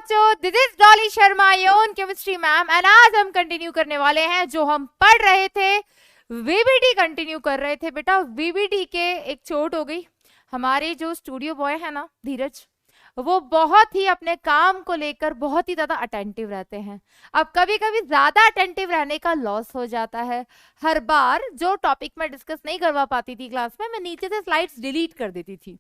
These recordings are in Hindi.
बच्चों, this is Dolly Sharma, your own chemistry ma'am, and आज हम कंटिन्यू करने वाले हैं जो हम पढ़ रहे थे, वीबीटी कंटिन्यू कर रहे थे। बेटा वीबीटी के एक चोट हो गई, हमारे जो स्टूडियो बॉय है ना धीरज, वो बहुत ही अपने काम को लेकर बहुत ही ज्यादा अटेंटिव रहते हैं। अब कभी कभी ज्यादा अटेंटिव रहने का लॉस हो जाता है। हर बार जो टॉपिक मैं डिस्कस नहीं करवा पाती थी क्लास में, मैं नीचे से स्लाइड्स डिलीट कर देती थी।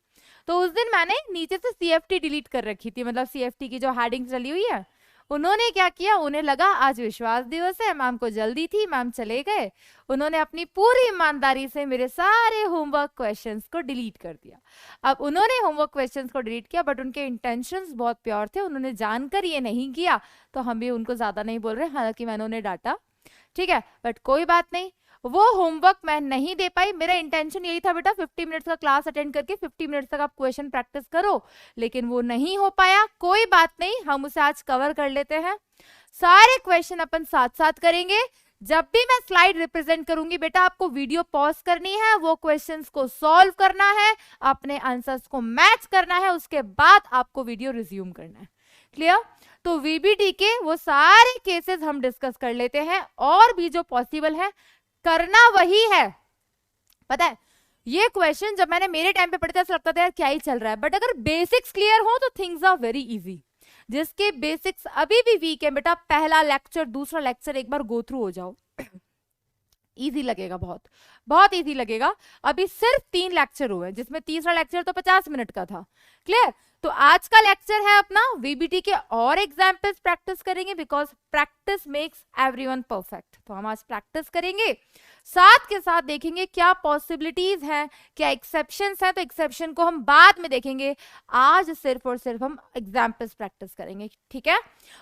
तो उस दिन मैंने नीचे से सीएफटी डिलीट कर रखी थी, मतलब सीएफटी की जो हेडिंग चली हुई है। उन्होंने क्या किया, उन्हें लगा आज विश्वास दिवस है, मैम को जल्दी थी, मैम चले गए। उन्होंने अपनी पूरी ईमानदारी से मेरे सारे होमवर्क क्वेश्चंस को डिलीट कर दिया। अब उन्होंने होमवर्क क्वेश्चंस को डिलीट किया, बट उनके इंटेंशंस बहुत प्योर थे, उन्होंने जानकर ये नहीं किया, तो हम भी उनको ज्यादा नहीं बोल रहे, हालांकि मैंने उन्हें डांटा, ठीक है, बट कोई बात नहीं। वो होमवर्क मैं नहीं दे पाई। मेरा इंटेंशन यही था बेटा 50 मिनट्स का क्लास अटेंड करके 50 मिनट्स तक आप क्वेश्चन प्रैक्टिस करो, लेकिन वो नहीं हो पाया। कोई बात नहीं, हम उसे आज कवर कर लेते हैं। सारे क्वेश्चन अपन साथ साथ करेंगे। जब भी मैं स्लाइड रिप्रेजेंट करूंगी बेटा, आपको वीडियो पॉज करनी है, वो क्वेश्चंस को सॉल्व करना है, अपने आंसर्स को मैच करना है, उसके बाद आपको वीडियो रिज्यूम करना है। क्लियर? तो वीबीटी के वो सारे केसेस हम डिस्कस कर लेते हैं, और भी जो पॉसिबल है करना वही है। पता है, ये क्वेश्चन जब मैंने मेरे टाइम पे पढ़ा था ऐसा लगता था यार क्या ही चल रहा है, बट अगर बेसिक्स क्लियर हो तो थिंग्स आर वेरी इजी। जिसके बेसिक्स अभी भी वीक है बेटा, पहला लेक्चर दूसरा लेक्चर एक बार गो थ्रू हो जाओ, इजी लगेगा, बहुत बहुत इजी लगेगा। अभी सिर्फ 3 लेक्चर हुए, जिसमें तीसरा लेक्चर तो 50 मिनट का था। क्लियर? तो आज का लेक्चर है अपना वीबीटी के, और एग्जाम्पल्स प्रैक्टिस करेंगे, because practice makes everyone perfect. तो हम आज प्रैक्टिस करेंगे, साथ के साथ देखेंगे क्या पॉसिबिलिटीज हैं, क्या एक्सेप्शंस हैं, तो एक्सेप्शन को हम बाद में देखेंगे। आज सिर्फ और सिर्फ हम एग्जाम्पल्स प्रैक्टिस करेंगे, ठीक है?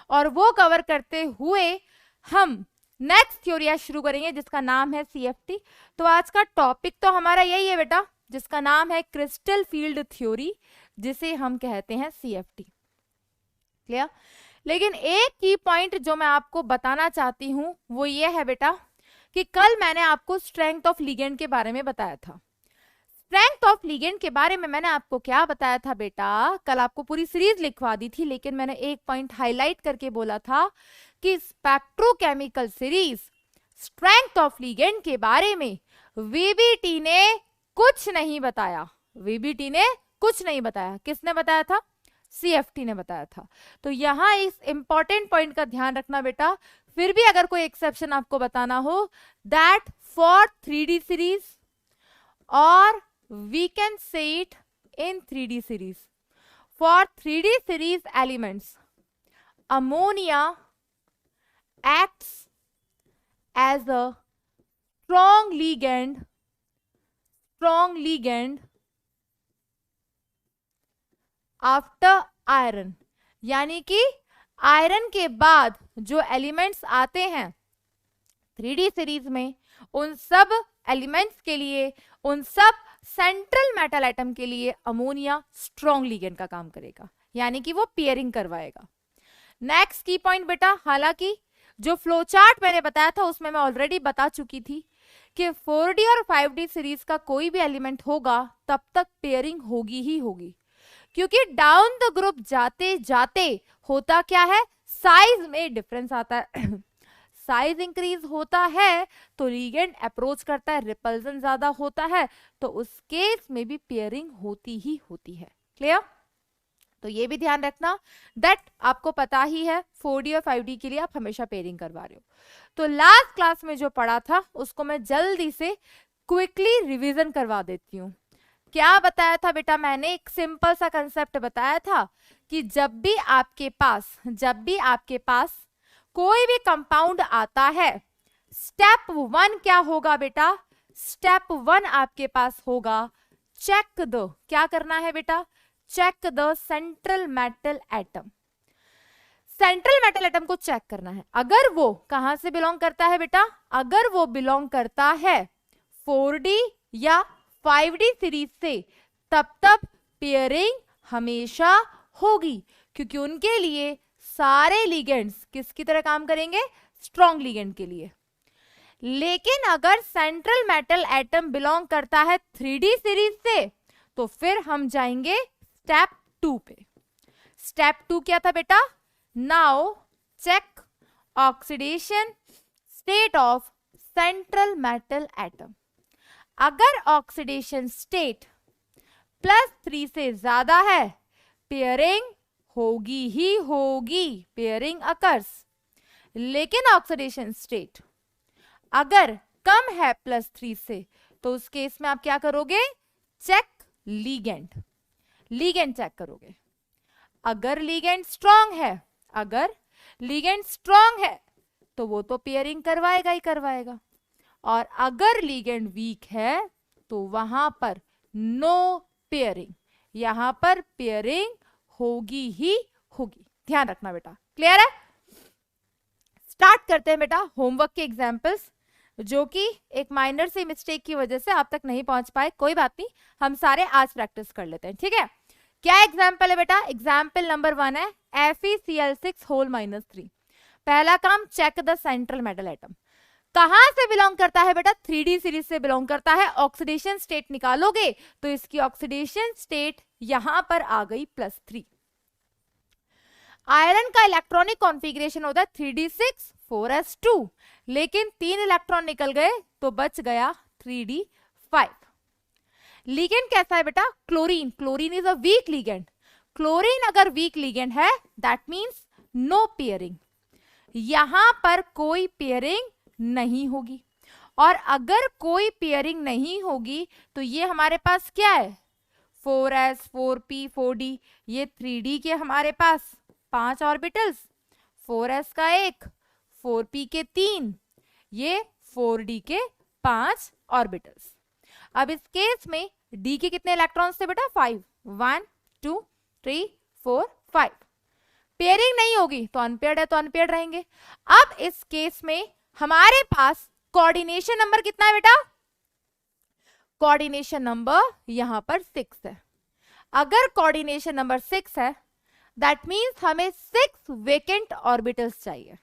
और वो कवर करते हुए हम नेक्स्ट थ्योरी शुरू करेंगे, जिसका नाम है सीएफटी। तो आज का टॉपिक तो हमारा यही है बेटा, जिसका नाम है क्रिस्टल फील्ड थ्योरी, जिसे हम कहते हैं सीएफटी। क्लियर? लेकिन एक की पॉइंट जो मैं आपको बताना चाहती हूं वो ये है बेटा, कि कल मैंने आपको स्ट्रेंथ ऑफ लिगेंड के बारे में बताया था। स्ट्रेंथ ऑफ लिगेंड के बारे में मैंने आपको क्या बताया था बेटा, कल आपको पूरी सीरीज लिखवा दी थी, लेकिन मैंने एक पॉइंट हाईलाइट करके बोला था कि spectrochemical series strength of ligand के बारे में वीबीटी ने कुछ नहीं बताया। वीबीटी ने कुछ नहीं बताया। किसने बताया था? सीएफटी ने बताया था। तो यहां इस इंपॉर्टेंट पॉइंट का ध्यान रखना बेटा। फिर भी अगर कोई एक्सेप्शन आपको बताना हो, दैट फॉर 3D सीरीज, और we can say it in 3D series, for 3D series elements ammonia acts as a strong ligand after iron. यानी कि आयरन के बाद जो एलिमेंट्स आते हैं 3D सीरीज में, उन सब एलिमेंट्स के लिए, उन सब सेंट्रल मेटल एटम के लिए अमोनिया स्ट्रॉन्ग लिगेंड का काम करेगा, यानी कि वो पेयरिंग करवाएगा। नेक्स्ट की पॉइंट बेटा, हालांकि जो फ्लो चार्ट मैंने बताया था उसमें मैं ऑलरेडी बता चुकी थी कि 4D और 5D सीरीज का कोई भी एलिमेंट होगा तब तक पेयरिंग होगी ही होगी, क्योंकि डाउन द ग्रुप जाते जाते होता क्या है, साइज में डिफरेंस आता है। साइज इंक्रीज होता है तो लिगेंड अप्रोच करता है, रिपल्सन ज्यादा होता है, तो उस केस में भी पेयरिंग होती ही होती है। क्लियर? तो ये भी ध्यान रखना दैट आपको पता ही है 4D और 5D के लिए आप हमेशा पेयरिंग करवा रहे हो। तो लास्ट क्लास में जो पढ़ा था उसको मैं जल्दी से क्विकली रिवीजन करवा देती हूँ। क्या बताया था बेटा मैंने? एक सिंपल सा कंसेप्ट बताया था कि जब भी आपके पास कोई भी कंपाउंड आता है, स्टेप 1 क्या होगा बेटा? स्टेप 1 आपके पास होगा चेक द, क्या करना है बेटा? Check the central metal atom. Central metal atom को चेक करना है। अगर वो कहां से बिलोंग करता है बेटा? अगर वो बिलोंग करता है 4D या 5D सीरीज से, तब पेयरिंग हमेशा होगी, क्योंकि उनके लिए सारे लिगेंड्स किसकी तरह काम करेंगे? स्ट्रॉन्ग लिगेंड के लिए। लेकिन अगर सेंट्रल मेटल एटम बिलोंग करता है 3D सीरीज से, तो फिर हम जाएंगे स्टेप 2 पे। स्टेप 2 क्या था बेटा? Now check oxidation state of central metal atom. अगर ऑक्सीडेशन स्टेट +3 से ज्यादा है, पेयरिंग होगी ही होगी, पेयरिंग अकर्स। लेकिन ऑक्सीडेशन स्टेट अगर कम है +3 से, तो उस केस में आप क्या करोगे? चेक लीगेंड, लीगेंड चेक करोगे। अगर लीगेंड स्ट्रांग है, अगर लीगेंड स्ट्रांग है तो वो तो पेयरिंग करवाएगा ही करवाएगा, और अगर लीगेंड वीक है तो वहां पर नो पेयरिंग, यहां पर पेयरिंग होगी ही होगी। ध्यान रखना बेटा, क्लियर है? स्टार्ट करते हैं बेटा होमवर्क के एग्जाम्पल्स, जो कि एक माइनर से मिस्टेक की वजह से आप तक नहीं पहुंच पाए, कोई बात नहीं, हम सारे आज प्रैक्टिस कर लेते हैं, ठीक है? क्या एग्जाम्पल है बेटा? एग्जाम्पल नंबर 1 है FeCl6 होल -3। पहला काम, check the central metal atom. कहां से बिलोंग करता है बेटा? 3D सीरीज से बिलोंग करता है। ऑक्सीडेशन स्टेट निकालोगे तो इसकी ऑक्सीडेशन स्टेट यहां पर आ गई +3। आयरन का इलेक्ट्रॉनिक कॉन्फ़िगरेशन होता है 3d6 4s2, लेकिन 3 इलेक्ट्रॉन निकल गए तो बच गया 3d5। लिगेंड कैसा है बेटा? Chlorine. Chlorine is a week ligand. Chlorine अगर वीक लिगेंड है, दैट मींस नो पेयरिंग, यहां पर कोई पेयरिंग नहीं होगी। और अगर कोई पेयरिंग नहीं होगी तो ये हमारे पास क्या है? 4s 4p 4d, ये 3d के हमारे पास 5 ऑर्बिटल्स, 4s का 1, 4p के 3, ये 4d के 5 ऑर्बिटल्स। अब इस केस में d के कितने इलेक्ट्रॉन्स थे बेटा? 5, 1 2 3 4 5। पेयरिंग नहीं होगी तो अनपेयर्ड है तो अनपेयर्ड रहेंगे। अब इस केस में हमारे पास कोऑर्डिनेशन नंबर कितना है बेटा? कोऑर्डिनेशन नंबर यहां पर 6 है। अगर कोऑर्डिनेशन नंबर 6 है, दैट मींस हमें 6 वेकेंट ऑर्बिटल्स चाहिए।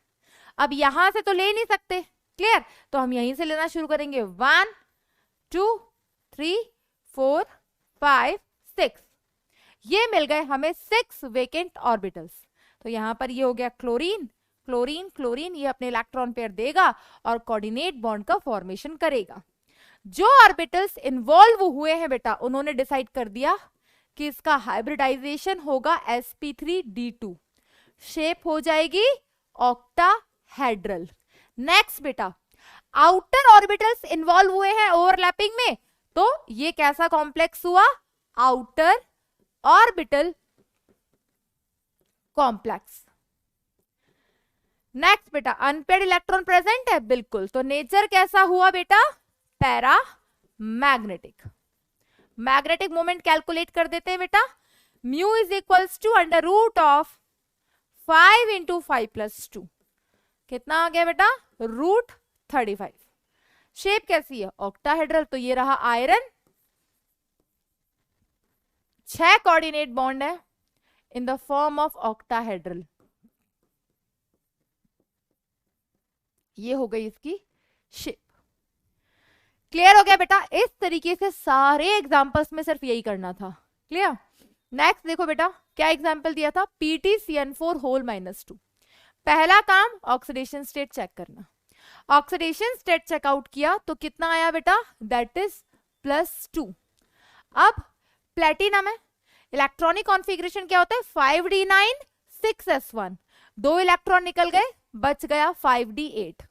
अब यहां से तो ले नहीं सकते, क्लियर? तो हम यहीं से लेना शुरू करेंगे। 1 2 3 4 5 6, ये मिल गए हमें 6 वेकेंट ऑर्बिटल्स। तो यहां पर ये हो गया क्लोरीन, क्लोरीन क्लोरीन, ये अपने इलेक्ट्रॉन पेयर देगा और कोऑर्डिनेट बॉन्ड का फॉर्मेशन करेगा। जो ऑर्बिटल्स इन्वॉल्व हुए हैं बेटा, उन्होंने डिसाइड कर दिया कि इसका हाइब्रिडाइजेशन होगा sp3d2, शेप हो जाएगी ऑक्टाहेड्रल। नेक्स्ट बेटा, आउटर ऑर्बिटल्स इन्वॉल्व हुए हैं ओवरलैपिंग में, तो ये कैसा कॉम्प्लेक्स हुआ? Outer orbital complex. नेक्स्ट बेटा, अनपेयर्ड इलेक्ट्रॉन प्रेजेंट है, बिल्कुल, तो नेचर कैसा हुआ बेटा? Para magnetic. Magnetic moment calculate कर देते हैं बेटा। म्यू इज इक्वल्स टू √5 × 5 + 2, कितना आ गया बेटा? √35। शेप कैसी है? ऑक्टाहेड्रल। तो ये रहा आयरन, 6 कोऑर्डिनेट बॉन्ड है in the form of octahedral. ये हो गई इसकी शेप। क्लियर हो गया बेटा? इस तरीके से सारे एग्जांपल्स में सिर्फ यही करना था, क्लियर? नेक्स्ट देखो बेटा, क्या एग्जांपल दिया था? PtCN4 whole -2। पहला काम, ऑक्सीडेशन स्टेट चेक करना। ऑक्सीडेशन स्टेट चेकआउट किया तो कितना आया बेटा? That is +2। अब प्लेटिनम है, इलेक्ट्रॉनिक कॉन्फ़िगरेशन क्या होता है? 5d9 6s1, 2 इलेक्ट्रॉन निकल गए, बच गया 5d8।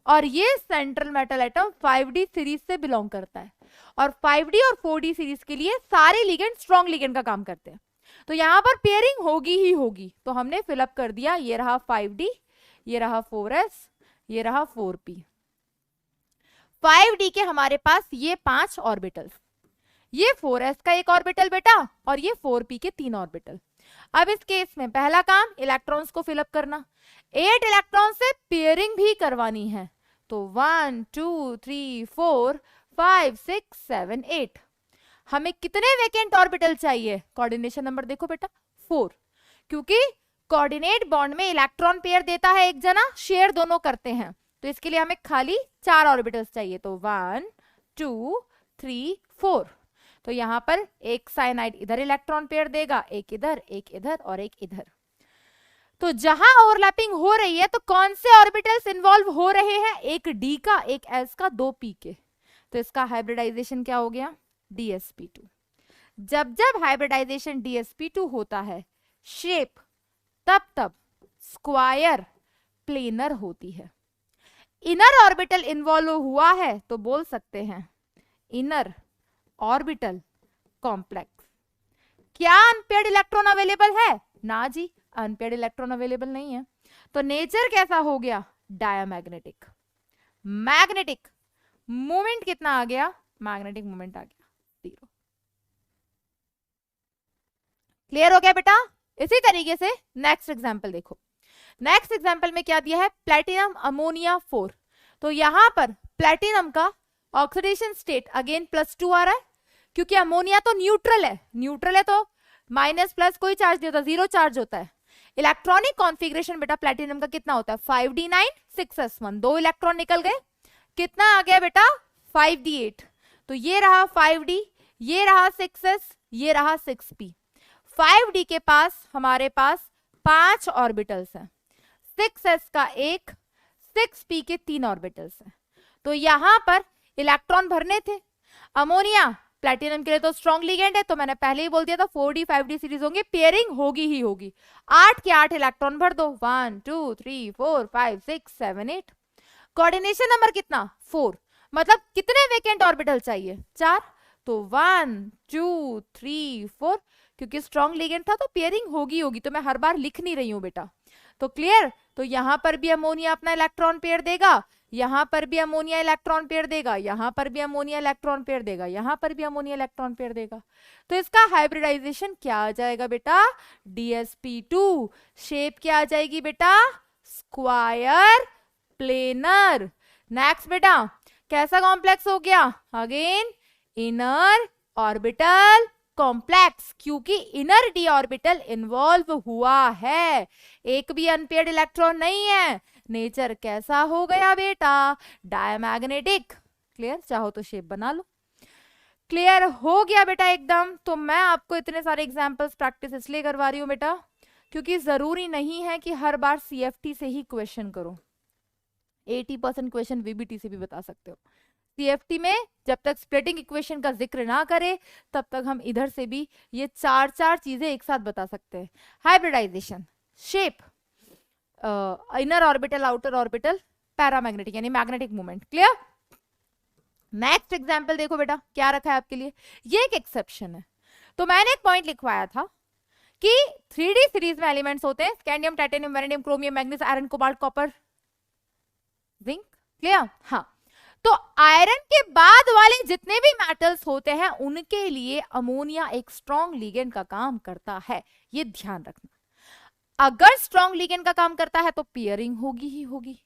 और ये central metal atom 5d series से बिलोंग करता है, और 5d और 4d सीरीज के लिए सारे लिगेंड स्ट्रॉन्ग लिगेंड का काम करते हैं, तो यहां पर पेयरिंग होगी ही होगी। तो हमने फिलअप कर दिया, ये रहा 5d, ये रहा 4s, ये रहा 4p। 5d के हमारे पास ये 5 ऑर्बिटल्स, ये 4s का 1 ऑर्बिटल बेटा, और ये 4p के 3 ऑर्बिटल। अब इस केस में पहला काम, इलेक्ट्रॉन्स को फिलअप करना। 8 इलेक्ट्रॉन से पेयरिंग भी करवानी है, तो 1 2 3 4 5 6 7 8। हमें कितने वेकेंट ऑर्बिटल चाहिए? कोऑर्डिनेशन नंबर देखो बेटा, 4, क्योंकि कोऑर्डिनेट बॉन्ड में इलेक्ट्रॉन पेयर देता है एक जना, शेयर दोनों करते हैं, तो इसके लिए हमें खाली 4 ऑर्बिटल्स चाहिए। तो 1 2 3 4, तो यहां पर एक साइनाइड इधर इलेक्ट्रॉन पेयर देगा, एक इधर और एक इधर। तो जहां ओवरलैपिंग हो रही है तो कौन से ऑर्बिटल्स इन्वॉल्व हो रहे हैं, एक डी का, एक एस का, दो पी के। तो इसका हाइब्रिडाइजेशन क्या हो गया, DsP2। जब जब हाइब्रिडाइजेशन DsP2 होता है, शेप तब स्क्वायर प्लेनर होती है। इनर ऑर्बिटल इन्वॉल्व हुआ है तो बोल सकते हैं इनर ऑर्बिटल कॉम्प्लेक्स। क्या अनपेयर्ड इलेक्ट्रॉन अवेलेबल है, ना जी, अनपेयर्ड इलेक्ट्रॉन अवेलेबल नहीं है। तो नेचर कैसा हो गया, डायमैग्नेटिक। मैग्नेटिक मोमेंट कितना आ गया, मैग्नेटिक मोमेंट आ गया 0। क्लियर हो गया बेटा। इसी तरीके से नेक्स्ट एग्जांपल देखो। नेक्स्ट एग्जांपल में क्या दिया है, प्लेटिनम अमोनिया 4। तो यहां पर प्लेटिनम का ऑक्सीडेशन स्टेट अगेन +2 आ रहा है, क्योंकि अमोनिया तो न्यूट्रल है, न्यूट्रल है तो माइनस प्लस कोई चार्ज नहीं होता, 0 चार्ज होता है। इलेक्ट्रॉनिक कॉन्फ़िगरेशन बेटा प्लेटिनम का कितना होता है, 5d9 6s1, 2 इलेक्ट्रॉन निकल गए, कितना आ गया बेटा 5d8। तो ये रहा 5d, ये रहा 6s, ये रहा 6p। 5d के पास हमारे पास 5 ऑर्बिटल्स हैं, 6s का 1, 6p के 3 ऑर्बिटल्स हैं। तो यहां पर इलेक्ट्रॉन भरने थे। अमोनिया प्लैटिनम के लिए तो स्ट्रॉन्ग लिगेंड है, तो मैंने पहले ही बोल दिया था 4d 5d सीरीज होंगे, पेयरिंग होगी ही होगी। 8 के 8 इलेक्ट्रॉन भर दो, 1 2 3 4 5 6 7 8। कोऑर्डिनेशन नंबर कितना, 4, मतलब कितने वेकेंट ऑर्बिटल चाहिए, 4। तो 1 2 3 4, क्योंकि स्ट्रॉन्ग लिगेंड था तो पेयरिंग होगी होगी, तो मैं हर बार लिख नहीं रही हूं बेटा। तो क्लियर, तो यहां पर भी अमोनिया अपना इलेक्ट्रॉन पेयर देगा, यहां पर भी अमोनिया इलेक्ट्रॉन पेयर देगा, यहां पर भी अमोनिया इलेक्ट्रॉन पेयर देगा, यहां पर भी अमोनिया इलेक्ट्रॉन पेयर देगा। तो इसका हाइब्रिडाइजेशन क्या आ जाएगा बेटा, DsP2। शेप क्या आ जाएगी बेटा, स्क्वायर प्लेनर। नेक्स्ट बेटा कैसा कॉम्प्लेक्स हो गया, अगेन इनर ऑर्बिटल कॉम्प्लेक्स, क्योंकि इनर डी ऑर्बिटल इन्वॉल्व हुआ है, एक भी अनपेयर्ड इलेक्ट्रॉन नहीं है। नेचर कैसा हो गया बेटा, डायमैग्नेटिक। क्लियर, चाहो तो शेप बना लो। क्लियर हो गया बेटा एकदम। तो मैं आपको इतने सारे एग्जांपल्स प्रैक्टिस इसलिए करवा रही हूं बेटा, क्योंकि जरूरी नहीं है कि हर बार CFT से ही क्वेश्चन करो, 80% क्वेश्चन VBT से भी बता सकते हो। CFT में जब तक स्प्लिटिंग इक्वेशन का जिक्र ना करे तब तक हम इधर से भी ये चार चीजें एक साथ बता सकते हैं। Hybridisation, shape, inner orbital, outer orbital, paramagnetic यानी magnetic movement. Clear. Next example देखो बेटा क्या रखा है आपके लिए, ये एक एक्सेप्शन है। तो मैंने एक पॉइंट लिखवाया था कि 3D सीरीज में एलिमेंट्स होते हैं, scandium, titanium, vanadium, chromium, manganese, iron, cobalt, copper, zinc. Clear. हाँ, तो आयरन के बाद वाले जितने भी मेटल्स होते हैं उनके लिए अमोनिया एक स्ट्रॉन्ग लिगेंड का काम करता है, ये ध्यान रखना। अगर स्ट्रॉन्ग लिगेंड का काम करता है तो पेयरिंग होगी ही होगी,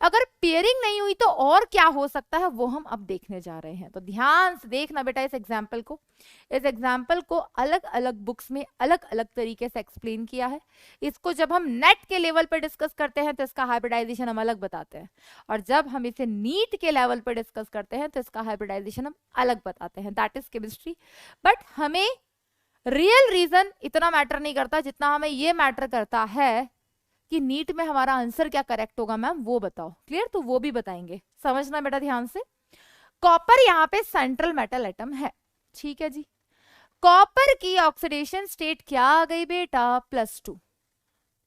अगर पेयरिंग नहीं हुई तो और क्या हो सकता है वो हम अब देखने जा रहे हैं। तो ध्यान से देखना बेटा इस एग्जाम्पल को। इस एग्जाम्पल को अलग अलग बुक्स में अलग अलग तरीके से एक्सप्लेन किया है। इसको जब हम नेट के लेवल पर डिस्कस करते हैं तो इसका हाइब्रिडाइजेशन हम अलग बताते हैं, और जब हम इसे नीट के लेवल पर डिस्कस करते हैं तो इसका हाइब्रिडाइजेशन हम अलग बताते हैं। That is chemistry. बट हमें रियल रीजन इतना मैटर नहीं करता जितना हमें ये मैटर करता है कि नीट में हमारा आंसर क्या करेक्ट होगा मैम, वो बताओ। क्लियर, तो वो भी बताएंगे, समझना बेटा ध्यान से। कॉपर यहाँ पे सेंट्रल मेटल एटम है, ठीक है जी। कॉपर की ऑक्सीडेशन स्टेट क्या आ गई बेटा, +2।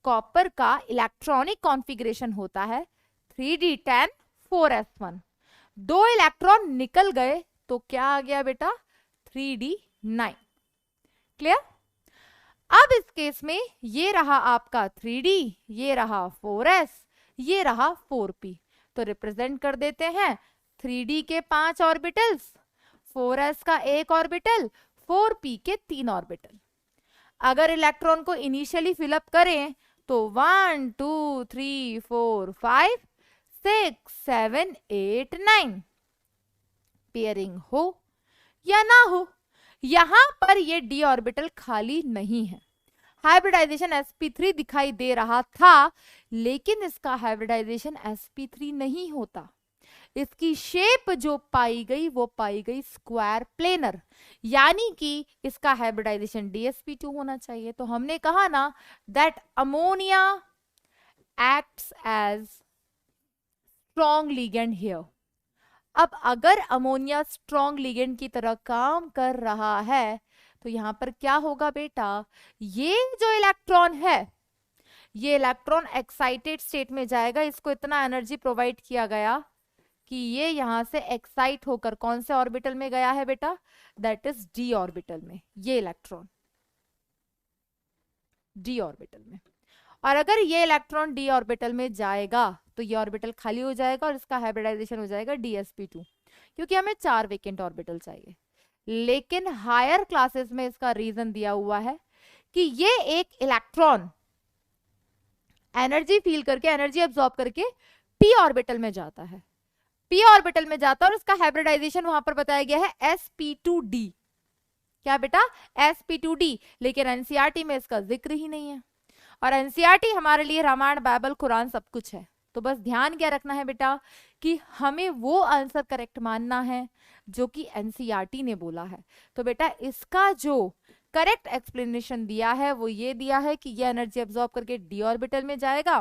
कॉपर का इलेक्ट्रॉनिक कॉन्फ़िगरेशन होता है 3d10 4s1, 2 इलेक्ट्रॉन निकल गए तो क्या आ गया बेटा, 3d9। क्लियर। अब इस केस में ये रहा आपका 3d, ये रहा 4s, ये रहा 4p। तो रिप्रेजेंट कर देते हैं 3d के 5 ऑर्बिटल्स, 4s का 1 ऑर्बिटल, 4p के 3 ऑर्बिटल। अगर इलेक्ट्रॉन को इनिशियली फिलअप करें तो 1 2 3 4 5 6 7 8 9, पेयरिंग हो या ना हो, यहां पर ये d ऑर्बिटल खाली नहीं है। हाइब्रिडाइजेशन sp3 दिखाई दे रहा था, लेकिन इसका हाइब्रिडाइजेशन sp3 नहीं होता। इसकी शेप जो पाई गई वो पाई गई स्क्वायर प्लेनर, यानी कि इसका हाइब्रिडाइजेशन DsP2 होना चाहिए। तो हमने कहा ना that ammonia acts as strong ligand here. अब अगर अमोनिया स्ट्रॉन्ग लिगेंड की तरह काम कर रहा है तो यहां पर क्या होगा बेटा, ये जो इलेक्ट्रॉन है ये इलेक्ट्रॉन एक्साइटेड स्टेट में जाएगा, इसको इतना एनर्जी प्रोवाइड किया गया कि ये यहां से एक्साइट होकर कौन से ऑर्बिटल में गया है बेटा, दैट इज डी ऑर्बिटल में, ये इलेक्ट्रॉन डी ऑर्बिटल में। और अगर ये इलेक्ट्रॉन डी ऑर्बिटल में जाएगा तो ये ऑर्बिटल खाली हो जाएगा और इसका हाइब्रिडाइजेशन हो जाएगा dsp2, क्योंकि हमें 4 वेकेंट ऑर्बिटल चाहिए। लेकिन हायर क्लासेस में इसका रीजन दिया हुआ है कि ये एक इलेक्ट्रॉन एनर्जी फील करके, एनर्जी एब्जॉर्ब करके p ऑर्बिटल में जाता है, p ऑर्बिटल में जाता है और इसका हाइब्रिडाइजेशन वहां पर बताया गया है sp2d। क्या बेटा, sp2d। लेकिन एनसीईआरटी में इसका जिक्र ही नहीं है, और एनसीईआरटी हमारे लिए रामायण बाइबल कुरान सब कुछ है। तो बस ध्यान क्या रखना है बेटा कि हमें वो आंसर करेक्ट मानना है जो कि एनसीईआरटी ने बोला है। तो बेटा इसका जो करेक्ट एक्सप्लेनेशन दिया है वो ये दिया है कि ये एनर्जी एब्जॉर्ब करके डी ऑर्बिटल में जाएगा,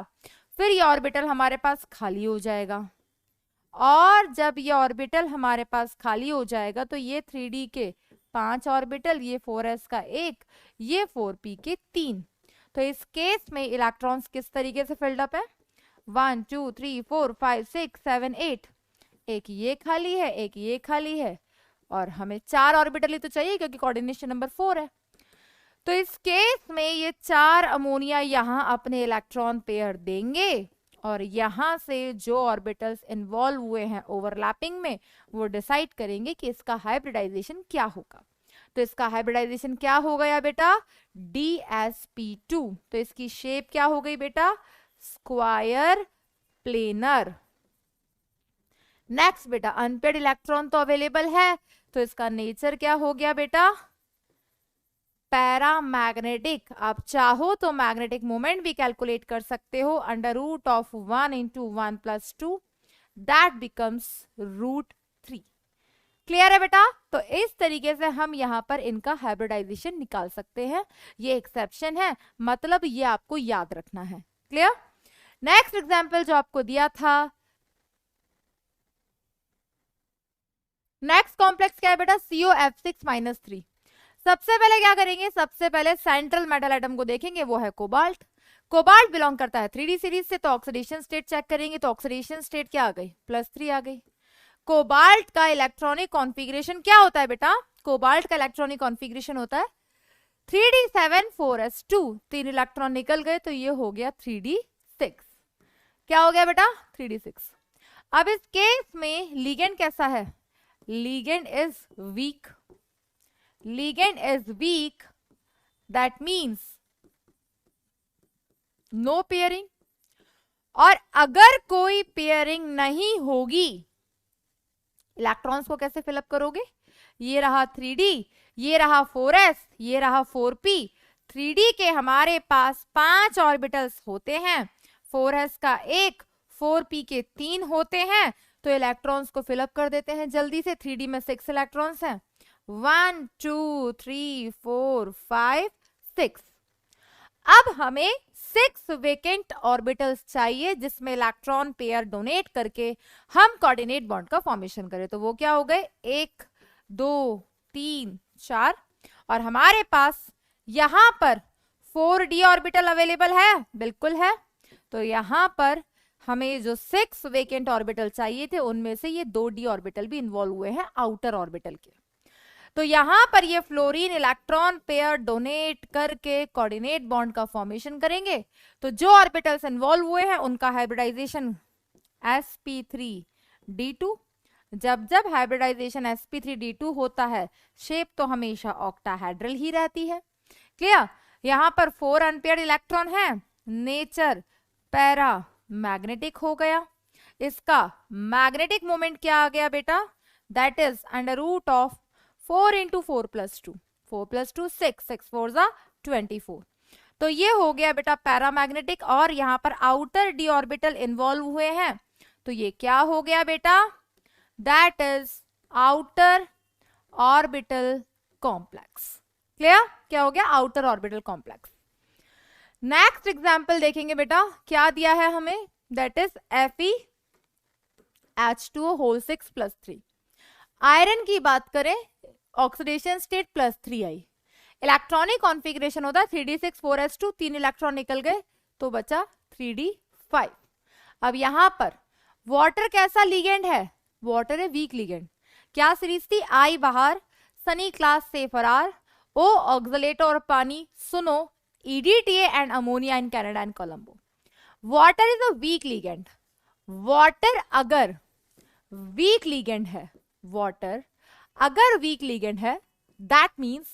फिर ये ऑर्बिटल हमारे पास खाली हो जाएगा, और जब ये ऑर्बिटल हमारे पास खाली हो जाएगा तो ये 3d के 5 ऑर्बिटल, ये 4s का 1, ये 4p के 3। तो इस केस में इलेक्ट्रॉन्स किस तरीके से फिल्ड अप है, 1 2 3 4 5 6 7 8, एक ये खाली है, एक ये खाली है, और हमें 4 ऑर्बिटल ही तो चाहिए क्योंकि कोऑर्डिनेशन नंबर 4 है। तो इस केस में ये 4 अमोनिया यहां अपने इलेक्ट्रॉन पेयर देंगे और यहां से जो ऑर्बिटल्स इन्वॉल्व हुए हैं ओवरलैपिंग में वो डिसाइड करेंगे कि इसका हाइब्रिडाइजेशन क्या होगा। तो इसका हाइब्रिडाइजेशन क्या हो गया बेटा, dsp2। तो इसकी शेप क्या हो गई बेटा, स्क्वायर प्लेनर। नेक्स्ट बेटा, अनपेड इलेक्ट्रॉन तो अवेलेबल है, तो इसका नेचर क्या हो गया बेटा, पैरामैग्नेटिक। आप चाहो तो मैग्नेटिक मोमेंट भी कैलकुलेट कर सकते हो, √1 × 1 + 2 दैट बिकम्स √3। क्लियर है बेटा। तो इस तरीके से हम यहां पर इनका हाइब्रिडाइजेशन निकाल सकते हैं, ये एक्सेप्शन है, मतलब ये आपको याद रखना है। क्लियर। नेक्स्ट एग्जांपल जो आपको दिया था, नेक्स्ट कॉम्प्लेक्स क्या है बेटा, COF6 - 3। सबसे पहले क्या करेंगे, सबसे पहले सेंट्रल मेटल एटम को देखेंगे, वो है कोबाल्ट। कोबाल्ट बिलोंग करता है 3d सीरीज से, तो ऑक्सीडेशन स्टेट चेक करेंगे, तो ऑक्सीडेशन स्टेट क्या आ गई, +3 आ गई। कोबाल्ट का इलेक्ट्रॉनिक कॉन्फ़िगरेशन क्या होता है बेटा, कोबाल्ट का इलेक्ट्रॉनिक कॉन्फ़िगरेशन होता है 3d7 4s2, 3 इलेक्ट्रॉन निकल गए तो ये हो गया 3d6। क्या हो गया बेटा, 3d6। अब इस केस में लिगेंड कैसा है, ligand is weak, ligand is weak, that means no pairing। और अगर कोई पेयरिंग नहीं होगी, इलेक्ट्रॉन्स को कैसे फिलअप करोगे, ये रहा 3d, ये रहा 4s, ये रहा 4p। 3d के हमारे पास 5 ऑर्बिटल्स होते हैं, 4s का 1, 4p के 3 होते हैं, तो इलेक्ट्रॉन्स को फिलअप कर देते हैं जल्दी से। 3d में 6 इलेक्ट्रॉन्स हैं, 1 2 3 4 5 6। अब हमें 6 वेकेंट ऑर्बिटल्स चाहिए जिसमें इलेक्ट्रॉन पेयर डोनेट करके हम कोऑर्डिनेट बॉन्ड का फॉर्मेशन करें। तो वो क्या हो गए, 1 2 3 4, और हमारे पास यहां पर 4d ऑर्बिटल अवेलेबल है, बिल्कुल है। तो यहां पर हमें जो 6 वेकेंट ऑर्बिटल चाहिए थे उनमें से ये 2d ऑर्बिटल भी इन्वॉल्व हुए हैं आउटर ऑर्बिटल के। तो यहां पर ये फ्लोरीन इलेक्ट्रॉन पेयर डोनेट करके कोऑर्डिनेट बॉन्ड का फॉर्मेशन करेंगे। तो जो ऑर्बिटल्स इन्वॉल्व हुए हैं उनका हाइब्रिडाइजेशन sp3d2। जब जब हाइब्रिडाइजेशन sp3d2 होता है, शेप तो हमेशा ऑक्टाहेड्रल ही रहती है। क्लियर। यहां पर 4 अनपेयर्ड इलेक्ट्रॉन है, नेचर पैरा मैग्नेटिक हो गया। इसका मैग्नेटिक मोमेंट क्या आ गया बेटा, दैट इज √4 × 4 + 2, 4 + 2 6, 6 4 = 24। तो ये हो गया बेटा पैरामैग्नेटिक, और यहां पर आउटर डी ऑर्बिटल इन्वॉल्व हुए हैं, तो ये क्या हो गया बेटा, that is outer orbital complex. Clear. क्या हो गया, outer orbital complex. Next example देखेंगे बेटा, क्या दिया है हमें, that is FeH2O whole 6+3। Iron की बात करें, ऑक्सीडेशन स्टेट +3 इलेक्ट्रॉनिक कॉन्फ़िगरेशन होता है 3d6 4s2, 3 इलेक्ट्रॉन निकल गए तो बचा 3d5। अब यहां पर वाटर कैसा लिगेंड है, वाटर है वीक लिगेंड। क्या सीरीज थी, आई बाहर, सनी क्लास से फरार, ओ ऑक्सलेट और पानी, सुनो, EDTA and ammonia in Canada and Colombo. Water is a week ligand. Water अगर वीक लिगेंड है, वाटर अगर वीक लिगेंड है, दैट मीन्स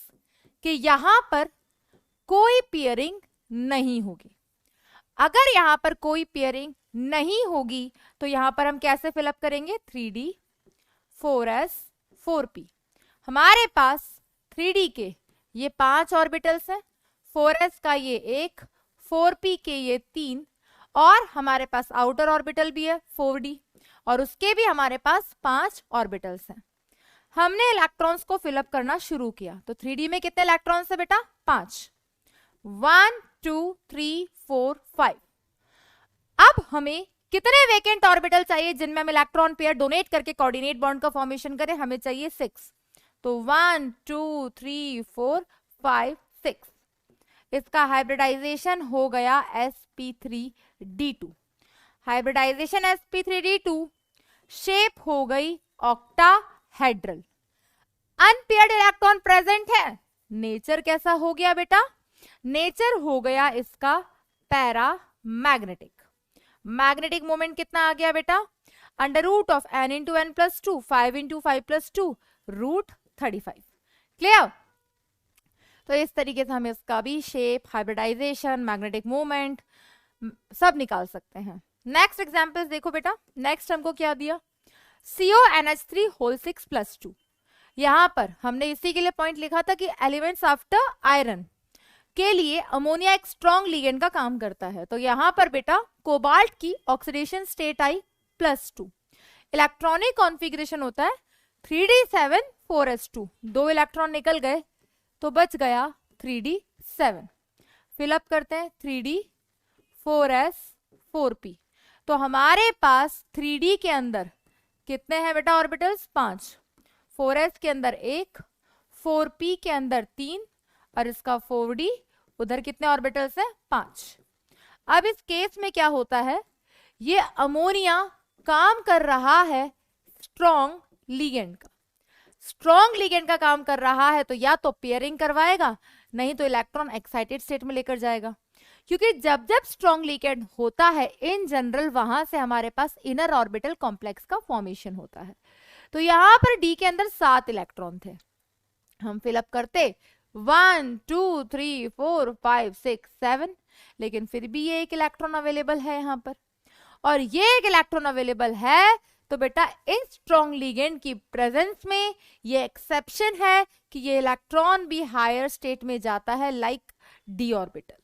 कि यहां पर कोई पेयरिंग नहीं होगी। अगर यहां पर कोई पेयरिंग नहीं होगी तो यहां पर हम कैसे फिलअप करेंगे, 3d 4s 4p। हमारे पास 3d के ये 5 ऑर्बिटल्स हैं, 4s का ये 1, 4p के ये 3, और हमारे पास आउटर ऑर्बिटल भी है 4d, और उसके भी हमारे पास 5 ऑर्बिटल्स हैं। हमने इलेक्ट्रॉन्स को फिलअप करना शुरू किया, तो 3d में कितने इलेक्ट्रॉन्स है बेटा, 5, 1 2 3 4 5। अब हमें कितने वेकेंट ऑर्बिटल चाहिए जिनमें हम इलेक्ट्रॉन पेयर डोनेट करके कोऑर्डिनेट बॉन्ड का फॉर्मेशन करें, हमें चाहिए 6। तो 1 2 3 4 5 6। इसका हाइब्रिडाइजेशन हो गया sp3d2। हाइब्रिडाइजेशन sp3d2, शेप हो गई ऑक्टाहेड्रल। अनपेयर्ड इलेक्ट्रॉन प्रेजेंट है, नेचर कैसा हो गया बेटा, नेचर हो गया इसका पैरामैग्नेटिक। मैग्नेटिक मोमेंट कितना आ गया बेटा, under root of n into n plus 2, 5 into 5 plus 2, root 35। Clear. तो इस तरीके से हम इसका भी शेप, हाइब्रिडाइजेशन, मैग्नेटिक मोमेंट सब निकाल सकते हैं। नेक्स्ट एग्जांपल्स देखो बेटा, नेक्स्ट हमको क्या दिया, CONH3 होल 6+2। यहां पर हमने इसी के लिए पॉइंट लिखा था कि एलिमेंट्स आफ्टर आयरन के लिए अमोनिया एक स्ट्रॉन्ग लिगेंड का काम करता है। तो यहां पर बेटा कोबाल्ट की ऑक्सीडेशन स्टेट आई +2। इलेक्ट्रॉनिक कॉन्फ़िगरेशन होता है 3d7 4s2, 2 इलेक्ट्रॉन निकल गए तो बच गया 3d7। फिलअप करते हैं 3d 4s 4p। तो हमारे पास 3d के अंदर कितने हैं बेटा ऑर्बिटल्स, 5, 4s के अंदर 1, 4p के अंदर 3, और इसका 4d उधर कितने ऑर्बिटल्स है, 5। अब इस केस में क्या होता है, ये अमोनिया काम कर रहा है स्ट्रॉन्ग लिगेंड का। स्ट्रॉन्ग लिगेंड का काम कर रहा है तो या तो पेयरिंग करवाएगा, नहीं तो इलेक्ट्रॉन एक्साइटेड स्टेट में लेकर जाएगा। क्योंकि जब जब स्ट्रॉन्ग लिगेंड होता है इन जनरल, वहां से हमारे पास इनर ऑर्बिटल कॉम्प्लेक्स का फॉर्मेशन होता है। तो यहां पर डी के अंदर 7 इलेक्ट्रॉन थे, हम फिलअप करते 1 2 3 4 5 6 7, लेकिन फिर भी ये एक इलेक्ट्रॉन अवेलेबल है यहां पर, और ये एक इलेक्ट्रॉन अवेलेबल है। तो बेटा इस स्ट्रॉन्ग लिगेंड की प्रेजेंस में ये एक्सेप्शन है कि ये इलेक्ट्रॉन भी हायर स्टेट में जाता है लाइक डी ऑर्बिटल,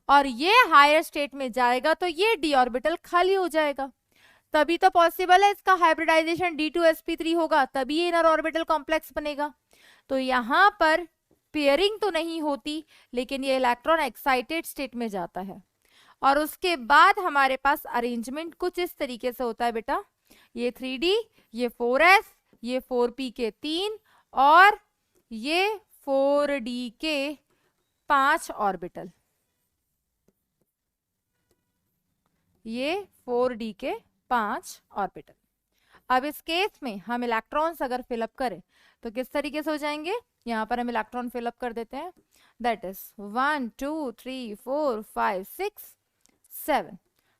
और ये हायर स्टेट में जाएगा तो ये डी ऑर्बिटल खाली हो जाएगा। तभी तो पॉसिबल है इसका हाइब्रिडाइजेशन d2sp3 होगा, तभी ये इनर ऑर्बिटल कॉम्प्लेक्स बनेगा। तो यहां पर पेयरिंग तो नहीं होती, लेकिन ये इलेक्ट्रॉन एक्साइटेड स्टेट में जाता है, और उसके बाद हमारे पास अरेंजमेंट कुछ इस तरीके से होता है बेटा, ये 3d, ये 4s, ये 4p के 3, और ये 4d के 5 ऑर्बिटल, ये 4d के 5 ऑर्बिटल। अब इस केस में हम इलेक्ट्रॉन्स अगर फिलअप करें तो किस तरीके से हो जाएंगे, यहां पर हम इलेक्ट्रॉन फिलअप कर देते हैं, दैट इज 1 2 3 4 5 6 7।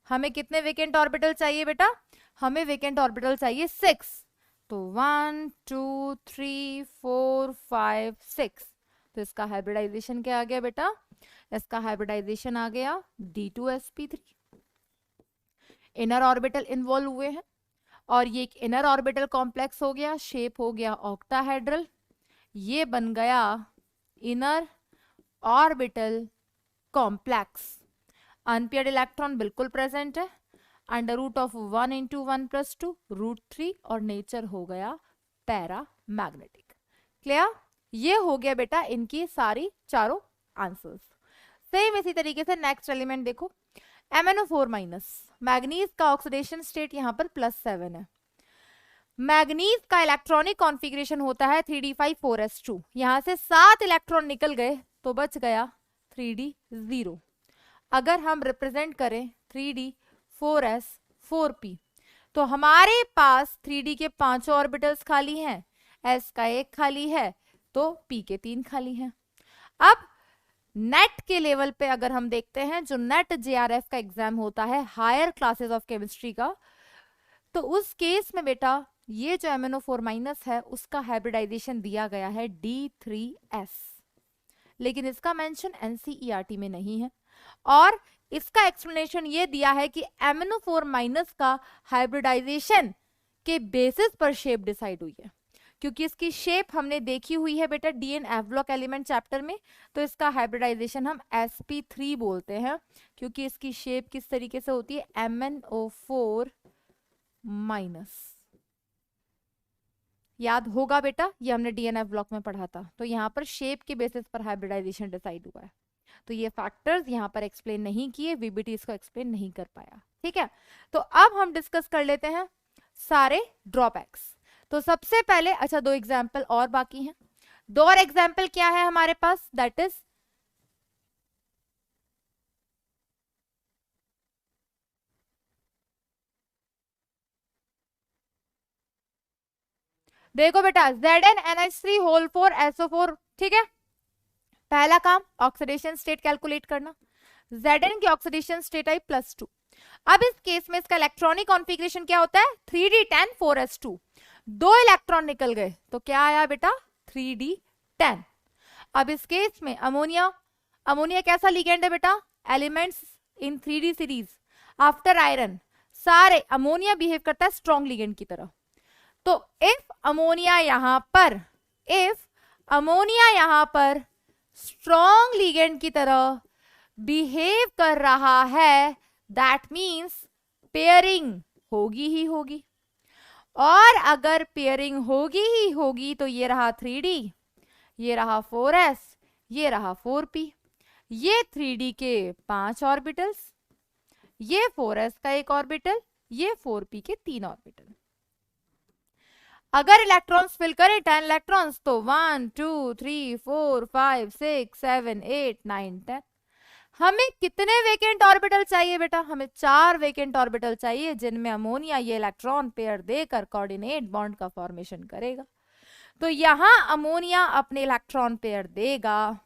हमें कितने वेकेंट ऑर्बिटल चाहिए बेटा, हमें वेकेंट ऑर्बिटल चाहिए 6। तो 1 2 3 4 5 6। तो इसका हाइब्रिडाइजेशन क्या आ गया बेटा, इसका हाइब्रिडाइजेशन आ गया d2sp3। इनर ऑर्बिटल इन्वॉल्व हुए हैं, और ये एक इनर ऑर्बिटल कॉम्प्लेक्स हो गया, शेप हो गया ऑक्टाहेड्रल, ये बन गया inner orbital complex. Unpaired electron बिल्कुल प्रेजेंट है, under root of 1 into 1 plus 2, root 3, और नेचर हो गया पैरामैग्नेटिक। क्लियर। ये हो गया बेटा इनकी सारी चारों आंसर्स। सेम इसी तरीके से नेक्स्ट एलिमेंट देखो, MnO4 माइनस, मैग्नीज का ऑक्सीडेशन स्टेट यहाँ पर +7 है। मैग्नीज का इलेक्ट्रॉनिक कॉन्फ़िगरेशन होता है 3d5 4s2, यहां से 7 इलेक्ट्रॉन निकल गए तो बच गया 3d0। अगर हम रिप्रेजेंट करें 3d4s4p तो हमारे पास 3d के 5 ऑर्बिटल्स खाली हैं, s का 1 खाली है, तो p के 3 खाली हैं। अब नेट के लेवल पे अगर हम देखते हैं, जो नेट JRF का एग्जाम होता है हायर क्लासेस ऑफ केमिस्ट्री का, तो उस केस में बेटा ये जो MnO4 माइनस है उसका हाइब्रिडाइजेशन दिया गया है D3S, लेकिन इसका मेंशन NCERT में नहीं है। और इसका एक्सप्लेनेशन ये दिया है कि MnO4 माइनस का हाइब्रिडाइजेशन के बेसिस पर शेप डिसाइड हुई है, क्योंकि इसकी शेप हमने देखी हुई है बेटा DNF ब्लॉक एलिमेंट चैप्टर में, तो इसका हाइब्रिडाइजेशन हम sp3 बोलते हैं, क्योंकि इसकी शेप किस तरीके से होती है, MnO4 माइनस। याद होगा बेटा, ये हमने DNF ब्लॉक में पढ़ा था। तो यहाँ पर शेप के बेसिस पर हाइब्रिडाइजेशन डिसाइड हुआ है, तो ये फैक्टर्स यहाँ पर एक्सप्लेन नहीं किए, VBT इसको एक्सप्लेन नहीं कर पाया। ठीक है, तो अब हम डिस्कस कर लेते हैं सारे ड्रॉबैक्स। तो सबसे पहले, अच्छा 2 एग्जाम्पल और बाकी हैं। 2 और एग्जाम्पल क्या है हमारे पास, दैट इज देखो बेटा ZnNH3 4SO4। ठीक है, पहला काम ऑक्सीडेशन स्टेट कैलकुलेट करना। Zn की ऑक्सीडेशन स्टेट आई +2। अब इस केस में इसका इलेक्ट्रॉनिक कॉन्फ़िगरेशन क्या होता है, 3d10 4s2। 2 इलेक्ट्रॉन निकल गए तो क्या आया बेटा, 3d10। अब इस केस में अमोनिया, अमोनिया कैसा लिगेंड है बेटा, elements in 3d series after iron, सारे अमोनिया बिहेव करता है स्ट्रॉन्ग लिगेंड की तरह। तो इफ अमोनिया यहां पर स्ट्रॉन्ग लिगेंड की तरह बिहेव कर रहा है, दैट मीन्स पेयरिंग होगी ही होगी। और अगर पेयरिंग होगी ही होगी तो ये रहा 3d, ये रहा 4s, ये रहा 4p, ये 3d के 5 ऑर्बिटल्स, ये 4s का 1 ऑर्बिटल, ये 4p के 3 ऑर्बिटल। अगर इलेक्ट्रॉन्स फिल करें 10 इलेक्ट्रॉन्स तो 1 2 3 4 5 6 7 8 9 10। हमें कितने वेकेंट ऑर्बिटल चाहिए बेटा, हमें 4 वेकेंट ऑर्बिटल चाहिए, जिनमें अमोनिया ये इलेक्ट्रॉन पेयर देकर कोऑर्डिनेट बॉन्ड का फॉर्मेशन करेगा। तो यहां अमोनिया अपने इलेक्ट्रॉन पेयर देगा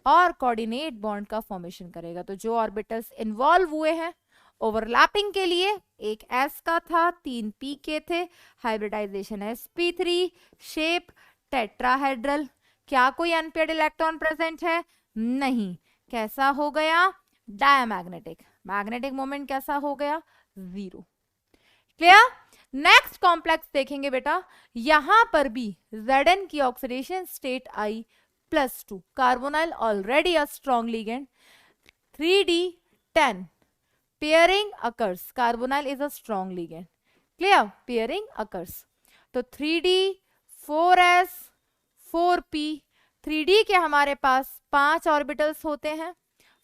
और कोऑर्डिनेट बॉन्ड का फॉर्मेशन करेगा। तो जो ऑर्बिटल्स इन्वॉल्व हुए हैं ओवरलैपिंग के लिए, एक s का था, 3 p के थे, हाइब्रिडाइजेशन sp3, शेप टेट्राहेड्रल। क्या कोई अनपेयर्ड इलेक्ट्रॉन प्रेजेंट है, नहीं। कैसा हो गया, डायमैग्नेटिक, मैग्नेटिक मोमेंट कैसा हो गया, 0। क्लियर। नेक्स्ट कॉम्प्लेक्स देखेंगे बेटा, यहां पर भी Zn की oxidation state I +2, carbonyl already a strong ligand, 3d10 pairing occurs, carbonyl is a strong ligand. Clear, pairing occurs. तो 3d 4s 4p, 3d के हमारे पास 5 ऑर्बिटल्स होते हैं,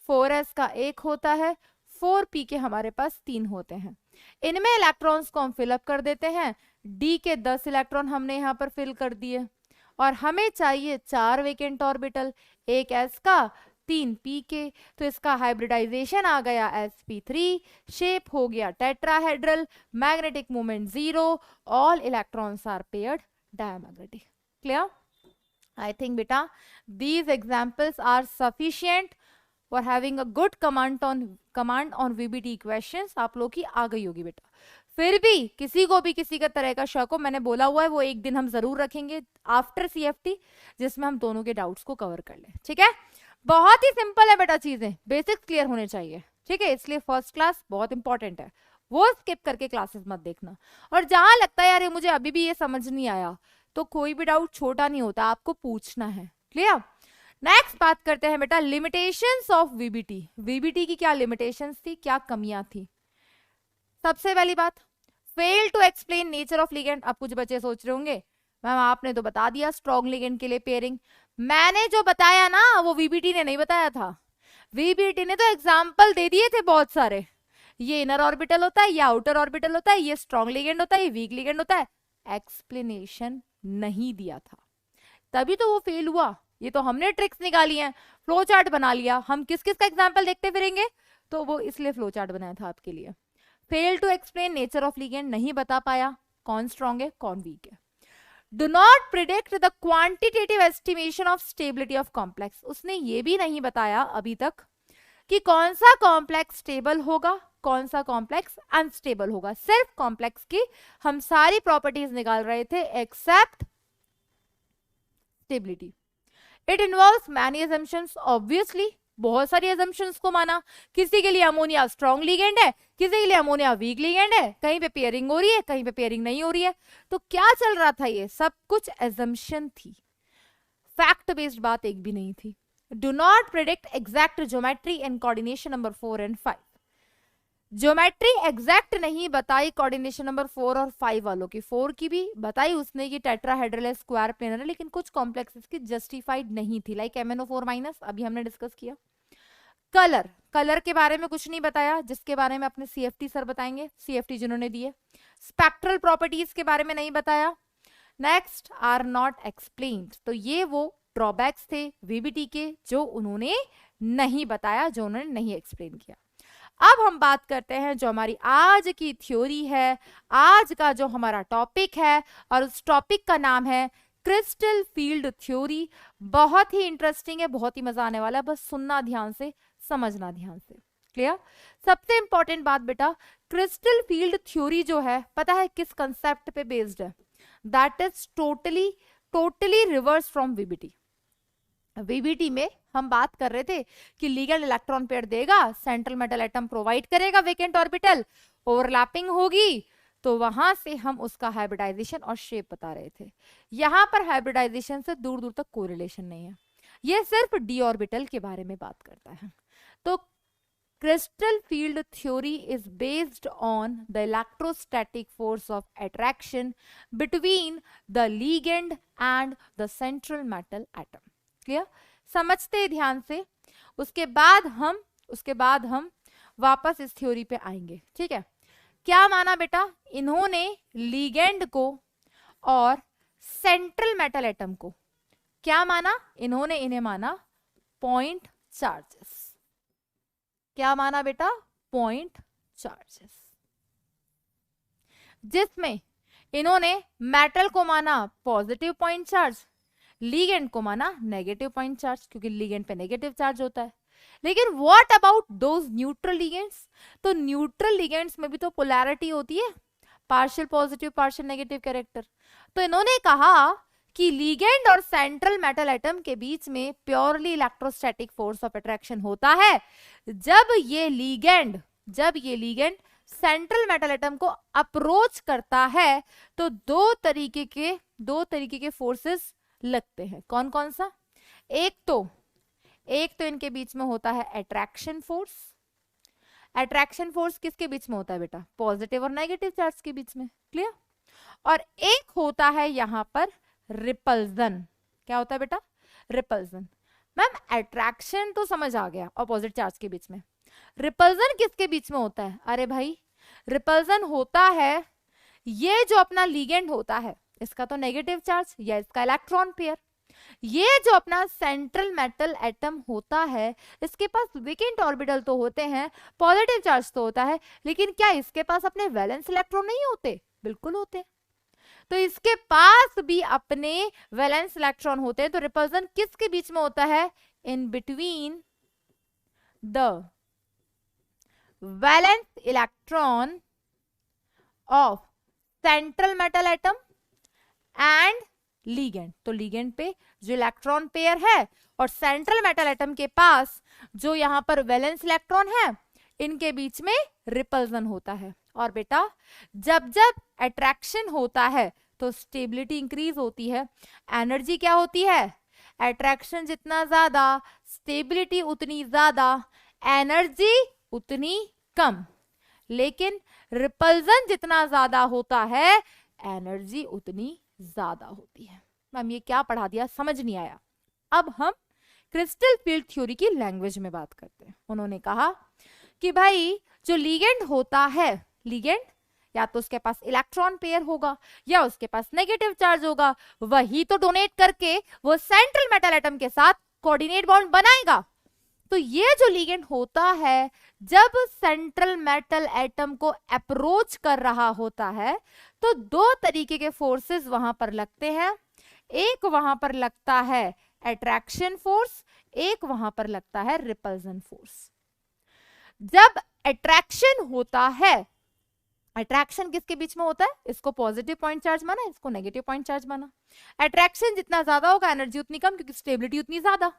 4s का 1 होता है, 4p के हमारे पास 3 होते हैं। इनमें इलेक्ट्रॉन्स को हम फिलअप कर देते हैं, d के 10 इलेक्ट्रॉन हमने यहाँ पर फिल कर दिए, और हमें चाहिए 4 वेकेंट ऑर्बिटल, एक s का, 3 p के। तो इसका हाइब्रिडाइजेशन आ गया sp3, शेप हो गया tetrahedral, magnetic moment 0, all electrons are paired diamagnetic. Clear. I think beta these examples are sufficient for having a good command on VBT questions। आप लोग की आ गई होगी बेटा। फिर भी किसी को भी किसी का तरह का शक हो, मैंने बोला हुआ है वो एक दिन हम जरूर रखेंगे आफ्टर CFT, जिसमें हम दोनों के डाउट्स को कवर कर लें। ठीक है, बहुत ही सिंपल है बेटा, चीजें बेसिक्स क्लियर होने चाहिए। ठीक है, इसलिए फर्स्ट क्लास बहुत इंपॉर्टेंट है, वो स्किप करके क्लासेस मत देखना। और जहां लगता है यार ये मुझे अभी भी ये समझ नहीं आया, तो कोई भी डाउट छोटा नहीं होता, आपको पूछना है। क्लियर। नेक्स्ट बात करते हैं बेटा लिमिटेशंस ऑफ VBT। VBT की क्या लिमिटेशंस थी, क्या कमियां थी। सबसे पहली बात, fail to explain nature of ligand. अब कुछ बच्चे सोच रहे होंगे मैम आपने तो बता दिया स्ट्रॉन्ग लिगेंड के लिए पेयरिंग, मैंने जो बताया ना वो VBT ने नहीं बताया था। वीबीटी ने तो एग्जाम्पल दे दिए थे बहुत सारे, ये इनर ऑर्बिटल होता है, ये आउटर ऑर्बिटल होता है, ये स्ट्रॉन्ग लिगेंड होता है, ये वीक लिगेंड होता है, एक्सप्लेनेशन नहीं दिया था, तभी तो वो फेल हुआ। ये तो हमने ट्रिक्स निकाली हैं, फ्लो चार्ट बना लिया, हम किस किस का एग्जाम्पल देखते फिरेंगे, तो वो इसलिए फ्लो चार्ट बनाया था आपके लिए। Fail to explain nature of ligand, नहीं बता पाया कौन स्ट्रॉन्ग है कौन वीक है। Do not predict the quantitative estimation of stability of complex, उसने ये भी नहीं बताया अभी तक कि कौन सा कॉम्प्लेक्स स्टेबल होगा कौन सा कॉम्प्लेक्स अनस्टेबल होगा। सिर्फ कॉम्प्लेक्स की हम सारी प्रॉपर्टीज निकाल रहे थे except stability. It involves many assumptions, obviously बहुत सारी assumptions को माना। किसी के लिए अमोनिया स्ट्रॉन्ग लिगेंड है, किसी के लिए अमोनिया वीक लिगेंड है, कहीं पे पेयरिंग हो रही है कहीं पे पेयरिंग नहीं हो रही है, तो क्या चल रहा था, ये सब कुछ assumption थी, फैक्ट बेस्ड बात एक भी नहीं थी। Do not predict exact geometry and coordination number 4 and 5, geometry exact नहीं बताई कोऑर्डिनेशन नंबर 4 और 5 वालों की। 4 की भी बताई उसने कि टेट्राहेड्रल है, स्क्वायर प्लेनर है, लेकिन कुछ कॉम्प्लेक्सेस की जस्टिफाइड नहीं थी, लाइक MnO4- अभी हमने डिस्कस किया। कलर के बारे में कुछ नहीं बताया, जिसके बारे में अपने CFT सर बताएंगे, CFT जिन्होंने दिए। स्पेक्ट्रल प्रॉपर्टीज के बारे में नहीं बताया। नेक्स्ट, आर नॉट एक्सप्लेन्ड, तो ये वो ड्रॉबैक्स थे VBT के जो उन्होंने नहीं बताया, जो उन्होंने नहीं एक्सप्लेन किया। अब हम बात करते हैं जो हमारी आज की थ्योरी है, आज का जो हमारा टॉपिक है, और उस टॉपिक का नाम है क्रिस्टल फील्ड थ्योरी। बहुत ही इंटरेस्टिंग है, बहुत ही मजा आने वाला है, बस सुनना ध्यान से, समझना ध्यान से। क्लियर? सबसे इंपॉर्टेंट बात बेटा, क्रिस्टल फील्ड थ्योरी जो है पता है किस कंसेप्ट पे बेस्ड है? That is totally reverse from VBT। VBT में हम बात कर रहे थे कि लिगेंड इलेक्ट्रॉन पेयर देगा, सेंट्रल मेटल एटम प्रोवाइड करेगा वेकेंट ऑर्बिटल, ओवरलैपिंग होगी, तो वहां से हम उसका हाइब्रिडाइजेशन और शेप बता रहे थे। यहां पर हाइब्रिडाइजेशन से दूर दूर तक कोरिलेशन नहीं है, ये सिर्फ d ऑर्बिटल के बारे में बात करता है। तो crystal field theory is based on the electrostatic force of attraction between the ligand and the central metal atom। Clear? समझते ध्यान से, उसके बाद हम वापस इस थ्योरी पे आएंगे। ठीक है? क्या माना बेटा, इन्होंने लिगेंड को और सेंट्रल मेटल एटम को क्या माना, इन्हें माना पॉइंट चार्जेस। क्या माना बेटा? पॉइंट चार्जेस, जिसमें इन्होंने मेटल को माना पॉजिटिव पॉइंट चार्ज, लिगेंड को माना नेगेटिव पॉइंट चार्ज, क्योंकि लिगेंड पे नेगेटिव चार्ज होता है। लेकिन what about those neutral ligands? तो न्यूट्रल लिगेंड्स में भी तो पोलैरिटी होती है, partial positive partial negative character. तो इन्होंने कहा कि लिगेंड और सेंट्रल मेटल एटम के बीच में purely electrostatic force of attraction होता है जब ये लिगेंड सेंट्रल मेटल एटम को अप्रोच करता है, तो दो तरीके के फोर्सेस लगते हैं। कौन कौन सा? एक तो इनके बीच में होता है अट्रैक्शन फोर्स। अट्रैक्शन फोर्स किसके बीच में होता है बेटा? पॉजिटिव और नेगेटिव चार्ज के बीच में। क्लियर? और एक होता है यहां पर रिपल्जन। क्या होता है बेटा? रिपल्जन। मैम अट्रैक्शन तो समझ आ गया, अपोजिट चार्ज के बीच में। रिपल्जन किसके बीच में होता है? अरे भाई, रिपल्जन होता है ये जो अपना लिगेंड होता है, इसका तो नेगेटिव चार्ज या इसका इलेक्ट्रॉन पेयर। ये जो अपना सेंट्रल मेटल एटम होता है, इसके पास वेकेंट ऑर्बिटल तो होते हैं, पॉजिटिव चार्ज तो होता है, लेकिन क्या इसके पास अपने वैलेंस इलेक्ट्रॉन नहीं होते? बिल्कुल होते हैं। तो इसके पास भी अपने वैलेंस इलेक्ट्रॉन होते हैं। तो रिपल्जन किसके बीच में होता है? इन between the valence electron of central metal atom and ligand. तो लिगेंड पे जो इलेक्ट्रॉन पेयर है और सेंट्रल मेटल एटम के पास जो यहां पर वैलेंस इलेक्ट्रॉन है, इनके बीच में रिपल्जन होता है। और बेटा जब अट्रैक्शन होता है तो स्टेबिलिटी इंक्रीज होती है। एनर्जी क्या होती है? अट्रैक्शन जितना ज्यादा, स्टेबिलिटी उतनी ज्यादा, एनर्जी उतनी कम। लेकिन रिपल्जन जितना ज्यादा होता है, एनर्जी उतनी ज्यादा होती है। मैम ये क्या पढ़ा दिया, समझ नहीं आया। अब हम क्रिस्टल फील्ड थ्योरी की लैंग्वेज में बात करते हैं। उन्होंने कहा कि भाई जो लिगेंड होता है, लिगेंड या तो उसके पास इलेक्ट्रॉन पेयर होगा या उसके पास नेगेटिव चार्ज होगा, वही तो डोनेट करके वो सेंट्रल मेटल एटम के साथ कोऑर्डिनेट बॉन्ड बनाएगा। तो ये जो लिगेंड होता है, जब सेंट्रल मेटल एटम को अप्रोच कर रहा होता है तो दो तरीके के फोर्सेस वहां पर लगते हैं। एक वहां पर लगता है अट्रैक्शन फोर्स, एक वहां पर लगता है रिपल्जन फोर्स। जब अट्रैक्शन होता है, अट्रैक्शन किसके बीच में होता है? इसको पॉजिटिव पॉइंट चार्ज माना, इसको नेगेटिव पॉइंट चार्ज माना। अट्रैक्शन जितना ज्यादा होगा एनर्जी उतनी कम, क्योंकि स्टेबिलिटी उतनी ज्यादा।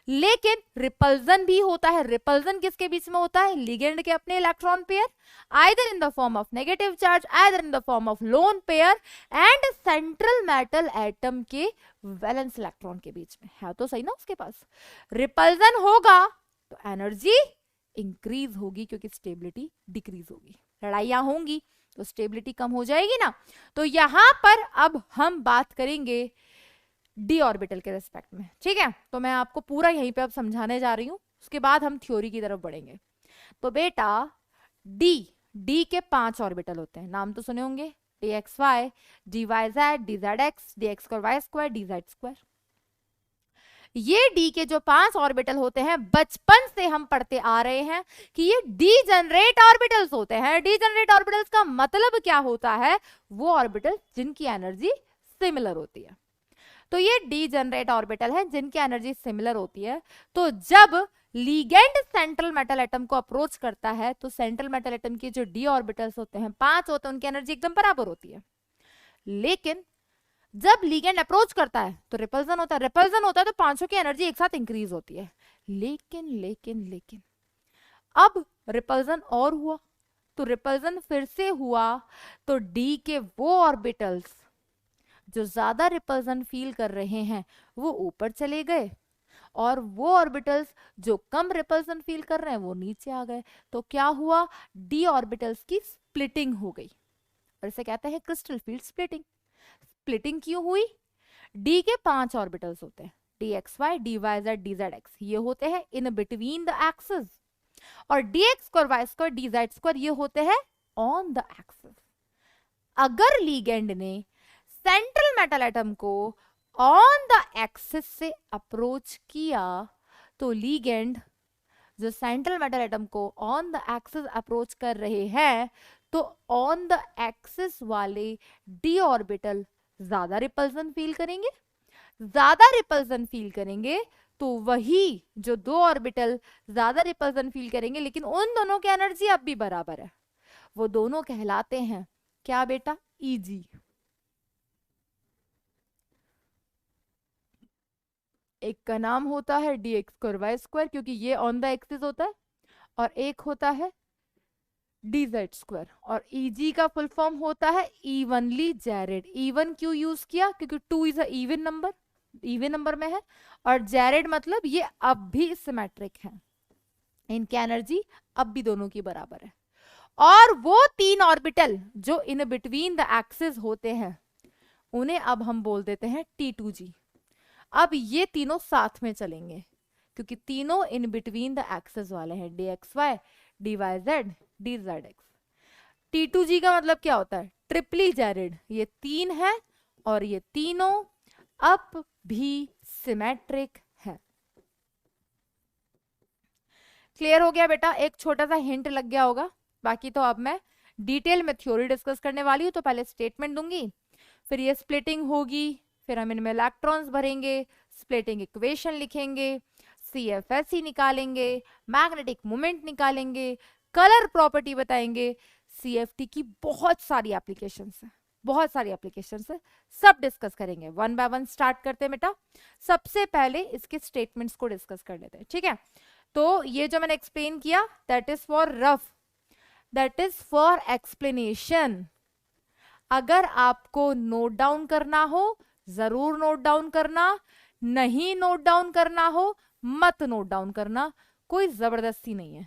लेकिन रिपल्जन भी होता है। रिपल्जन किसके बीच में होता है? लिगेंड के अपने electron pair, either in the form of negative charge, either in the form of lone pair, and central metal atom के वैलेंस इलेक्ट्रॉन के बीच में है। तो सही ना, उसके पास रिपल्जन होगा तो एनर्जी इंक्रीज होगी, क्योंकि स्टेबिलिटी डिक्रीज होगी। लड़ाइयां होंगी तो स्टेबिलिटी कम हो जाएगी ना। तो यहां पर अब हम बात करेंगे डी ऑर्बिटल के रेस्पेक्ट में, ठीक है। तो मैं आपको पूरा यहीं पे अब समझाने जा रही हूं, उसके बाद हम थ्योरी की तरफ बढ़ेंगे। तो बेटा डी के 5 ऑर्बिटल होते हैं, नाम तो सुने होंगे, D X Y, D Y Z, D Z X, D X square Y square, D Z square. ये डी के जो 5 ऑर्बिटल होते हैं, बचपन से हम पढ़ते आ रहे हैं कि ये डीजेनरेट ऑर्बिटल्स होते हैं। डीजेनरेट ऑर्बिटल्स का मतलब क्या होता है? वो ऑर्बिटल जिनकी एनर्जी सिमिलर होती है। तो ये डीजेनरेट ऑर्बिटल है जिनकी एनर्जी सिमिलर होती है। तो जब लिगेंड सेंट्रल मेटल एटम को अप्रोच करता है तो सेंट्रल मेटल एटम के जो डी ऑर्बिटल्स होते हैं, 5 होते हैं, उनकी एनर्जी एकदम बराबर होती है। लेकिन जब लिगेंड अप्रोच करता है तो रिपल्जन होता है। रिपल्जन होता है तो पांचों की एनर्जी एक साथ इंक्रीज होती है। लेकिन अब रिपल्जन और हुआ, तो रिपल्जन फिर से हुआ तो डी के वो ऑर्बिटल्स जो ज्यादा रिपल्जन फील कर रहे हैं वो ऊपर चले गए, और वो ऑर्बिटल्स जो कम रिपल्जन फील कर रहे हैं वो नीचे आ गए। तो क्या हुआ? डी ऑर्बिटल्स की स्प्लिटिंग हो गई, और इसे कहते हैं क्रिस्टल फील्ड स्प्लिटिंग। स्प्लिटिंग क्यों हुई? डी के 5 ऑर्बिटल्स होते हैं, D X Y, D Y Z, D Z X, ये होते हैं इन बिटवीन द एक्सिस, और D X square Y square, D Z square, ये होते हैं ऑन द एक्सिस। अगर लिगेंड ने सेंट्रल मेटल एटम को ऑन द एक्सिस से अप्रोच किया तो लिगेंड जो सेंट्रल मेटल एटम को ऑन द एक्सिस अप्रोच कर रहे हैं, तो ऑन द एक्सिस वाले डी ऑर्बिटल ज्यादा रिपल्जन फील करेंगे। ज्यादा रिपल्जन फील करेंगे तो वही जो दो ऑर्बिटल ज्यादा रिपल्जन फील करेंगे, लेकिन उन दोनों की एनर्जी अब भी बराबर है, वो दोनों कहलाते हैं क्या बेटा? ईजी। एक का नाम होता है D X square Y square, क्योंकि ये ऑन द एक्सिस होता है, और एक होता है डी जेड स्क्वायर, और ईजी का फुल फॉर्म होता है इवनली जेरेड। इवन क्यों यूज किया? क्योंकि 2 is a even number, even number में है, और जेरेड मतलब ये अब भी सिमेट्रिक है, इनकी एनर्जी अब भी दोनों की बराबर है। और वो 3 ऑर्बिटल जो इन बिटवीन द एक्सिस होते हैं उन्हें अब हम बोल देते हैं T2G। अब ये तीनों साथ में चलेंगे क्योंकि तीनों इन बिटवीन द एक्सिस वाले हैं, D X Y, D Y Z, D Z X. T2G का मतलब क्या होता है? Triply degenerate. ये 3 है और ये तीनों अब भी सिमेट्रिक है। क्लियर हो गया बेटा? एक छोटा सा हिंट लग गया होगा। बाकी तो अब मैं डिटेल में थ्योरी डिस्कस करने वाली हूं, तो पहले स्टेटमेंट दूंगी, फिर ये स्प्लिटिंग होगी, फिर हम इनमें इलेक्ट्रॉन्स भरेंगे, स्प्लिटिंग इक्वेशन लिखेंगे, CFSE निकालेंगे, मैग्नेटिक मोमेंट निकालेंगे, कलर प्रॉपर्टी बताएंगे। CFT की बहुत सारी एप्लीकेशंस है, बहुत सारी एप्लीकेशंस है, सब डिस्कस करेंगे। 1 बाय 1 स्टार्ट करते हैं बेटा। सबसे पहले इसके स्टेटमेंट्स को डिस्कस कर लेते हैं, ठीक है। तो ये जो मैंने एक्सप्लेन किया that is for rough, that is for explanation. अगर आपको नोट डाउन करना हो जरूर नोट डाउन करना, नहीं नोट डाउन करना हो मत नोट डाउन करना, कोई जबरदस्ती नहीं है,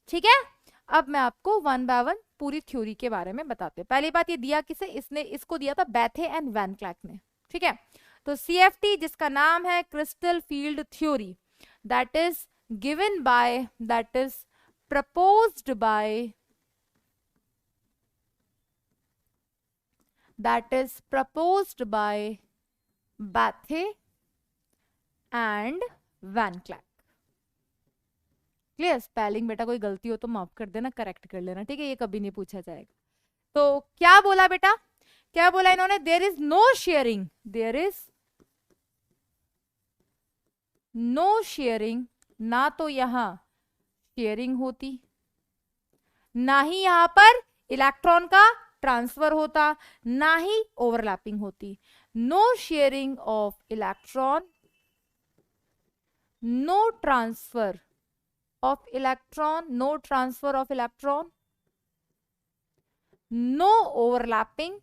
ठीक है। अब मैं आपको 1 बाय 1 पूरी थ्योरी के बारे में बताते हैं। पहली बात ये दिया किसे? इसको दिया था बैथे एंड वैन क्लैक ने, ठीक है। तो CFT जिसका नाम है crystal field theory, that is given by, that is proposed by, that is proposed by Bethe and Van Cleck. Clear? Spelling बेटा कोई गलती हो तो माफ कर देना, करेक्ट कर लेना, ठीक है, ये कभी नहीं पूछा जाएगा। तो क्या बोला बेटा, क्या बोला इन्होंने, there is no sharing, there is no sharing, ना तो यहां शेयरिंग होती, ना ही यहां पर इलेक्ट्रॉन का ट्रांसफर होता, ना ही ओवरलैपिंग होती। No sharing of electron, no transfer of electron, no transfer of electron, no overlapping,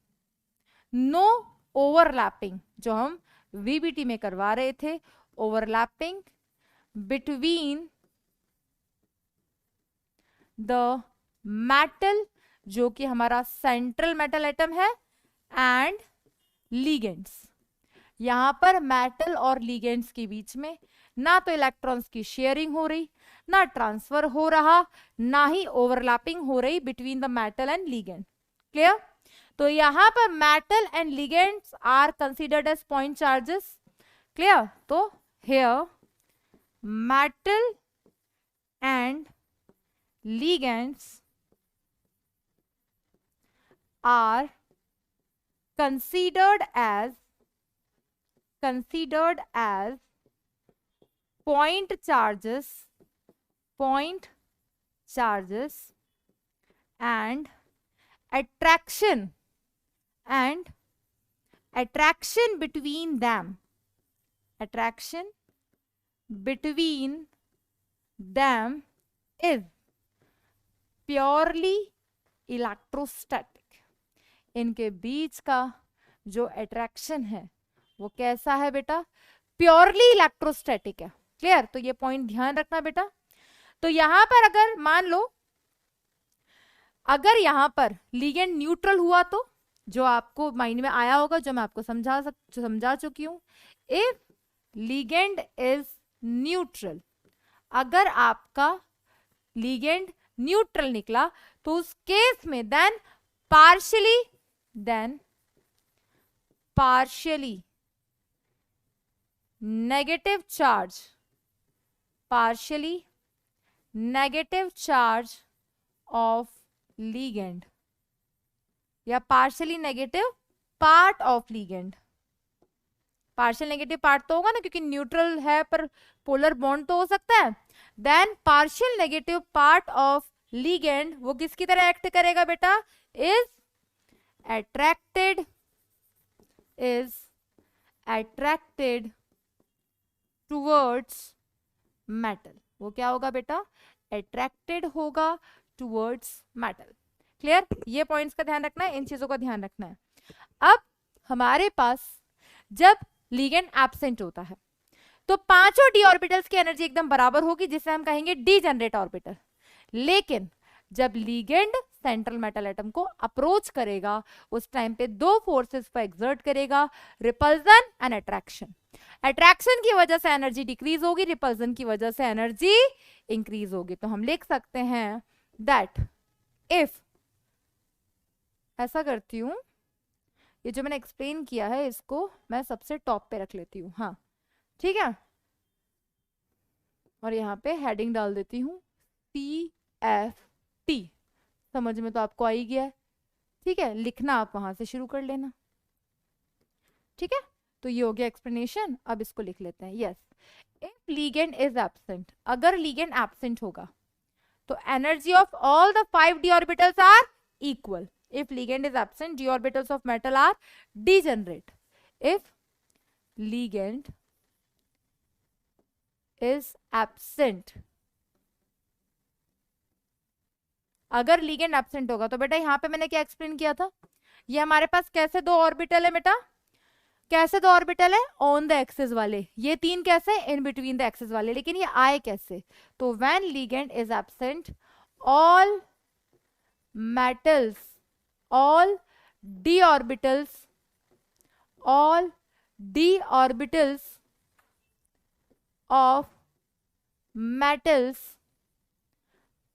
no overlapping, जो हम VBT में करवा रहे थे, overlapping between the metal, जो कि हमारा सेंट्रल मेटल एटम है, एंड ligands। यहां पर मेटल और लिगेंड्स के बीच में ना तो इलेक्ट्रॉन्स की शेयरिंग हो रही, ना ट्रांसफर हो रहा, ना ही ओवरलैपिंग हो रही between the metal and ligand. Clear? तो यहां पर metal and ligands are considered as point charges. Clear? तो here metal and ligands are considered as point charges and attraction between them is purely electrostatic। इनके बीच का जो अट्रैक्शन है वो कैसा है बेटा, प्योरली इलेक्ट्रोस्टैटिक है। क्लियर? तो ये पॉइंट ध्यान रखना बेटा। तो यहां पर अगर मान लो, अगर यहां पर लिगेंड न्यूट्रल हुआ तो जो आपको माइंड में आया होगा, जो मैं आपको समझा चुकी हूं, इफ लिगेंड इज न्यूट्रल, अगर आपका लिगेंड न्यूट्रल निकला तो उस केस में then partially negative charge of ligand या partially negative part of ligand। Partial negative part तो होगा ना, क्योंकि न्यूट्रल है पर पोलर बॉन्ड तो हो सकता है। Then partial negative part of ligand वो किसकी तरह एक्ट करेगा बेटा, is attracted towards metal। वो क्या होगा बेटा, अट्रैक्टेड होगा towards metal। क्लियर? ये पॉइंट्स का ध्यान रखना है, इन चीजों का ध्यान रखना है। अब हमारे पास जब लिगेंड एब्सेंट होता है तो पांचों डी ऑर्बिटल्स की एनर्जी एकदम बराबर होगी, जिसे हम कहेंगे डीजेनरेट ऑर्बिटल। लेकिन जब लिगेंड सेंट्रल मेटल एटम को अप्रोच करेगा उस टाइम पे दो फोर्सेस पर एक्सर्ट करेगा, रिपल्जन एंड अट्रैक्शन। अट्रैक्शन की वजह से एनर्जी डिक्रीज होगी, रिपल्जन की वजह से एनर्जी इंक्रीज होगी। तो हम लिख सकते हैं दैट इफ, ऐसा करती हूं, ये जो मैंने एक्सप्लेन किया है इसको मैं सबसे टॉप पे रख लेती हूँ, हाँ ठीक है, और यहाँ पे हेडिंग डाल देती हूँ CFT। समझ में तो आपको आ ही गया है, ठीक है, लिखना आप वहां से शुरू कर लेना, ठीक है। तो ये हो गया एक्सप्लेनेशन। अब इसको लिख लेते हैं। Yes, if ligand is absent, अगर लिगेंड एब्सेंट होगा तो energy of all the 5 d orbitals are equal. If ligand is absent, d orbitals of metal are degenerate. If ligand is absent, अगर लिगेंड एब्सेंट होगा तो बेटा यहां पे मैंने क्या एक्सप्लेन किया था, ये हमारे पास कैसे दो ऑर्बिटल है बेटा, कैसे दो ऑर्बिटल है, ऑन द एक्सिस वाले, ये तीन कैसे, इन बिटवीन द एक्सिस वाले। लेकिन ये आए कैसे, तो when ligand is absent all metals, all d orbitals of metals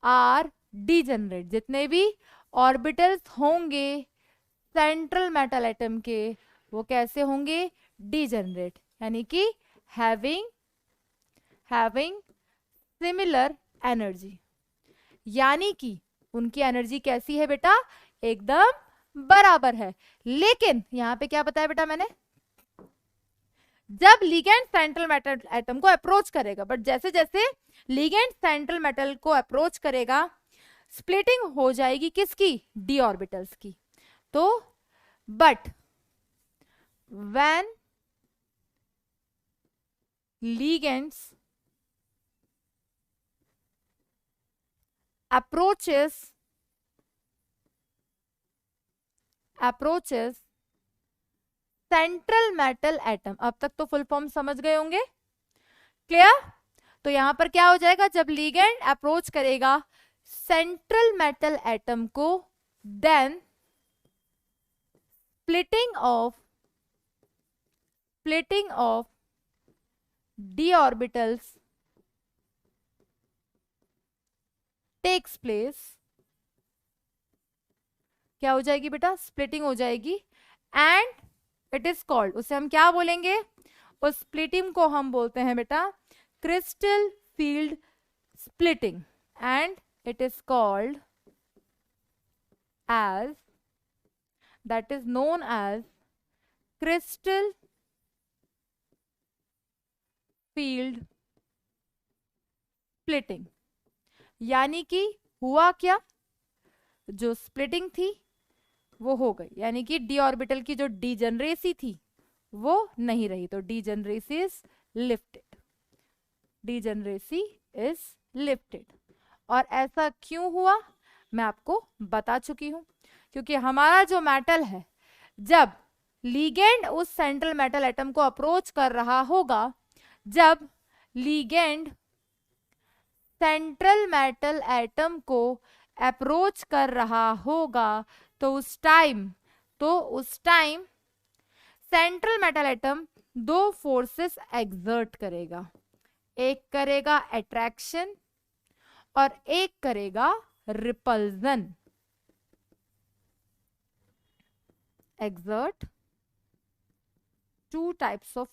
are degenerate, जितने भी ऑर्बिटल्स होंगे सेंट्रल मेटल एटम के वो कैसे होंगे, डीजेनरेट, यानी कि हैविंग सिमिलर एनर्जी, यानी कि उनकी एनर्जी कैसी है बेटा, एकदम बराबर है। लेकिन यहां पे क्या बताया बेटा मैंने, जब लिगेंड सेंट्रल मेटल एटम को अप्रोच करेगा, बट जैसे जैसे लिगेंड सेंट्रल मेटल को अप्रोच करेगा स्प्लिटिंग हो जाएगी किसकी, डी ऑर्बिटल्स की। तो but when ligands approaches central metal atom, अब तक तो फुल फॉर्म समझ गए होंगे, क्लियर। तो यहां पर क्या हो जाएगा, जब लिगेंड अप्रोच करेगा सेंट्रल मेटल एटम को, then splitting of d orbitals takes place, क्या हो जाएगी बेटा, स्प्लिटिंग हो जाएगी, एंड इट इज कॉल्ड, उसे हम क्या बोलेंगे, उस स्प्लिटिंग को हम बोलते हैं बेटा crystal field splitting, and it is called as, that is known as crystal field splitting. यानी कि हुआ क्या, जो स्प्लिटिंग थी वो हो गई, यानी कि डी ऑर्बिटल की जो डीजनरेसी थी वो नहीं रही, तो डीजनरेसी इज लिफ्टेड। और ऐसा क्यों हुआ मैं आपको बता चुकी हूं, क्योंकि हमारा जो मेटल है, जब लिगेंड उस सेंट्रल मेटल एटम को अप्रोच कर रहा होगा, जब लिगेंड सेंट्रल मेटल एटम को अप्रोच कर रहा होगा, तो उस टाइम सेंट्रल मेटल एटम दो फोर्सेस एक्सर्ट करेगा, एक करेगा अट्रैक्शन और एक करेगा repulsion. Exert two types of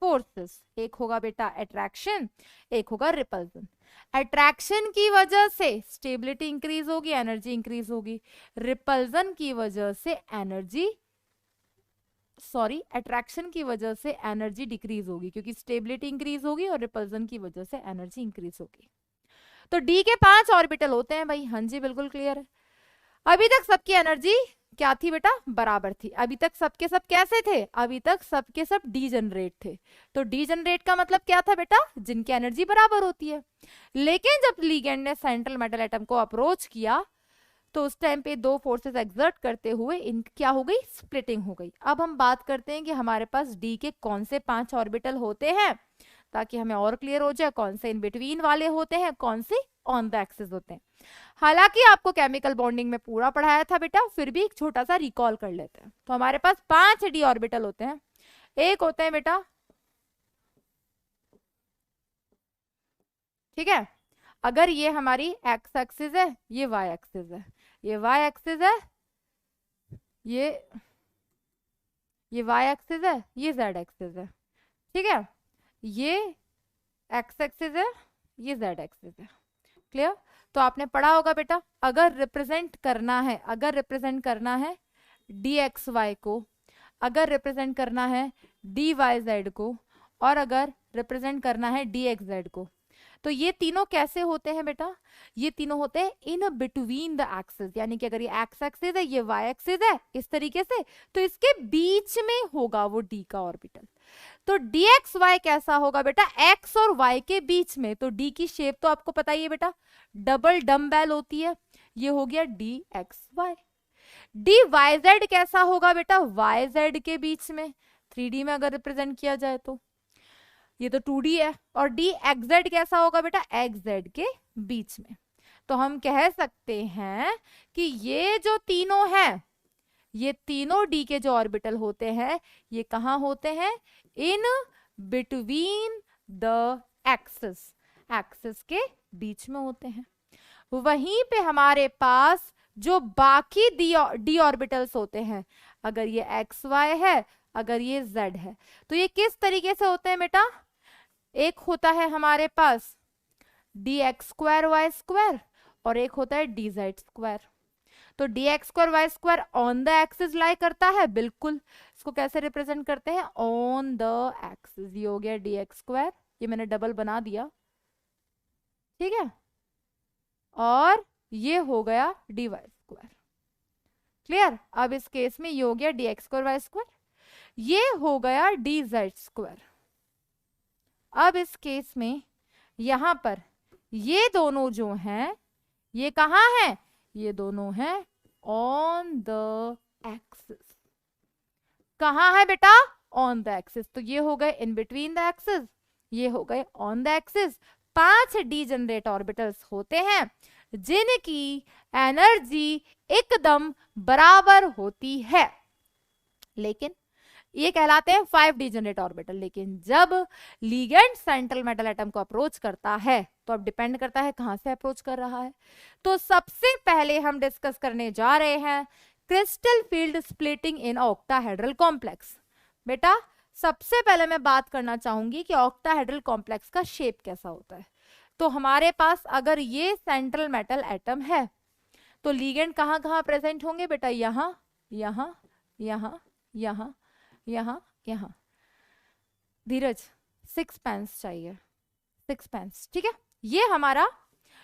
forces, एक होगा बेटा अट्रैक्शन, एक होगा रिपल्जन। अट्रैक्शन की वजह से स्टेबिलिटी इंक्रीज होगी, एनर्जी इंक्रीज होगी। रिपल्जन की वजह से अट्रैक्शन की वजह से एनर्जी डिक्रीज होगी, क्योंकि स्टेबिलिटी इंक्रीज होगी और रिपल्जन की वजह से एनर्जी इंक्रीज होगी। तो डी के 5 ऑर्बिटल होते हैं भाई, हाँ जी बिल्कुल क्लियर है। अभी तक सबकी एनर्जी क्या थी बेटा, बराबर थी। अभी तक सबके सब कैसे थे, अभी तक सबके सब डीजनरेट थे। तो डीजनरेट का मतलब क्या था बेटा, जिनकी एनर्जी बराबर होती है। लेकिन जब लिगेंड ने सेंट्रल मेटल एटम को अप्रोच किया, तो उस टाइम पे दो फोर्सेस एक्सर्ट करते हुए इन क्या हो गई, स्प्लिटिंग हो गई। अब हम बात करते हैं कि हमारे पास डी के कौन से 5 ऑर्बिटल होते हैं, ताकि हमें और क्लियर हो जाए कौन से इन बिटवीन वाले होते हैं, कौन से ऑन द एक्सिस होते हैं। हालांकि आपको केमिकल बॉन्डिंग में पूरा पढ़ाया था बेटा, फिर भी एक छोटा सा रिकॉल कर लेते हैं। तो हमारे पास 5 डी ऑर्बिटल होते हैं। एक होते हैं बेटा, ठीक है, अगर ये हमारी एक्स एक्सिस है, ये वाई एक्सिस है, ये वाई एक्सिस है, ये वाई एक्सिस है, ये जेड एक्सिस है, ठीक है, ये एक्स एक्सिस है, ये जेड एक्सिस है। क्लियर। तो आपने पढ़ा होगा बेटा, अगर रिप्रेजेंट करना है डी एक्स वाई को, अगर रिप्रेजेंट करना है डी वाई जेड को, और अगर रिप्रेजेंट करना है डी एक्स जेड को, तो ये तीनों कैसे होते हैं बेटा, ये तीनों होते हैं इन बिटवीन द एक्सिस। यानी कि अगर ये एक्स एक्सिस है, ये वाई एक्सिस है, इस तरीके से, तो इसके बीच में होगा वो डी का ऑर्बिटल। तो डी एक्स वाई कैसा होगा बेटा, एक्स और वाई के बीच में। तो डी की शेप तो आपको पता ही है बेटा, डबल डम्बेल होती है, ये हो गया D X Y. D Y Z कैसा होगा बेटा, वाई जेड के बीच में, 3D में अगर रिप्रेजेंट किया जाए तो ये तो 2D है। और डी एक्स जेड कैसा होगा बेटा, एक्स जेड के बीच में। तो हम कह सकते हैं कि ये जो तीनों हैं, ये तीनों डी के जो ऑर्बिटल होते हैं ये कहाँ होते हैं? In between the axis, axis के बीच में होते हैं। वहीं पे हमारे पास जो बाकी डी ऑर्बिटल्स होते हैं, अगर ये एक्स वाई है, अगर ये जेड है, तो ये किस तरीके से होते हैं बेटा? एक होता है हमारे पास D X square Y square और एक होता है डी जेड स्क्वायर। तो D X square Y square on the axis lie करता है, बिल्कुल। इसको कैसे रिप्रेजेंट करते हैं? On the axis. ये हो गया डी एक्स स्क्वायर, ये मैंने डबल बना दिया, ठीक है, और ये हो गया डी वाई स्क्वायर। क्लियर? अब इस केस में ये हो गया D X square Y square, ये हो गया डी जेड स्क्वायर। अब इस केस में यहां पर ये दोनों जो हैं ये कहाँ हैं? ये दोनों हैं ऑन द एक्सिस। कहाँ है बेटा? On the axis. तो ये हो गए इन बिटवीन द एक्सिस, ये हो गए on the axis. 5 degenerate orbitals होते हैं जिनकी एनर्जी एकदम बराबर होती है, लेकिन ये कहलाते हैं 5 डीजेनरेट ऑर्बिटल। लेकिन जब लिगेंड सेंट्रल मेटल एटम को अप्रोच करता है, तो अब डिपेंड करता है कहां से अप्रोच कर रहा है। तो सबसे पहले हम डिस्कस करने जा रहे हैं crystal field splitting in octahedral complex. बेटा सबसे पहले मैं बात करना चाहूंगी कि ऑक्टाहेड्रल कॉम्प्लेक्स का शेप कैसा होता है। तो हमारे पास अगर ये सेंट्रल मेटल एटम है तो लिगेंड कहाँ कहाँ प्रेजेंट होंगे बेटा? यहाँ, यहाँ, यहाँ, यहाँ, यहाँ, यहाँ। धीरज 6 पेंस चाहिए, 6 पेंस, ठीक है। ये हमारा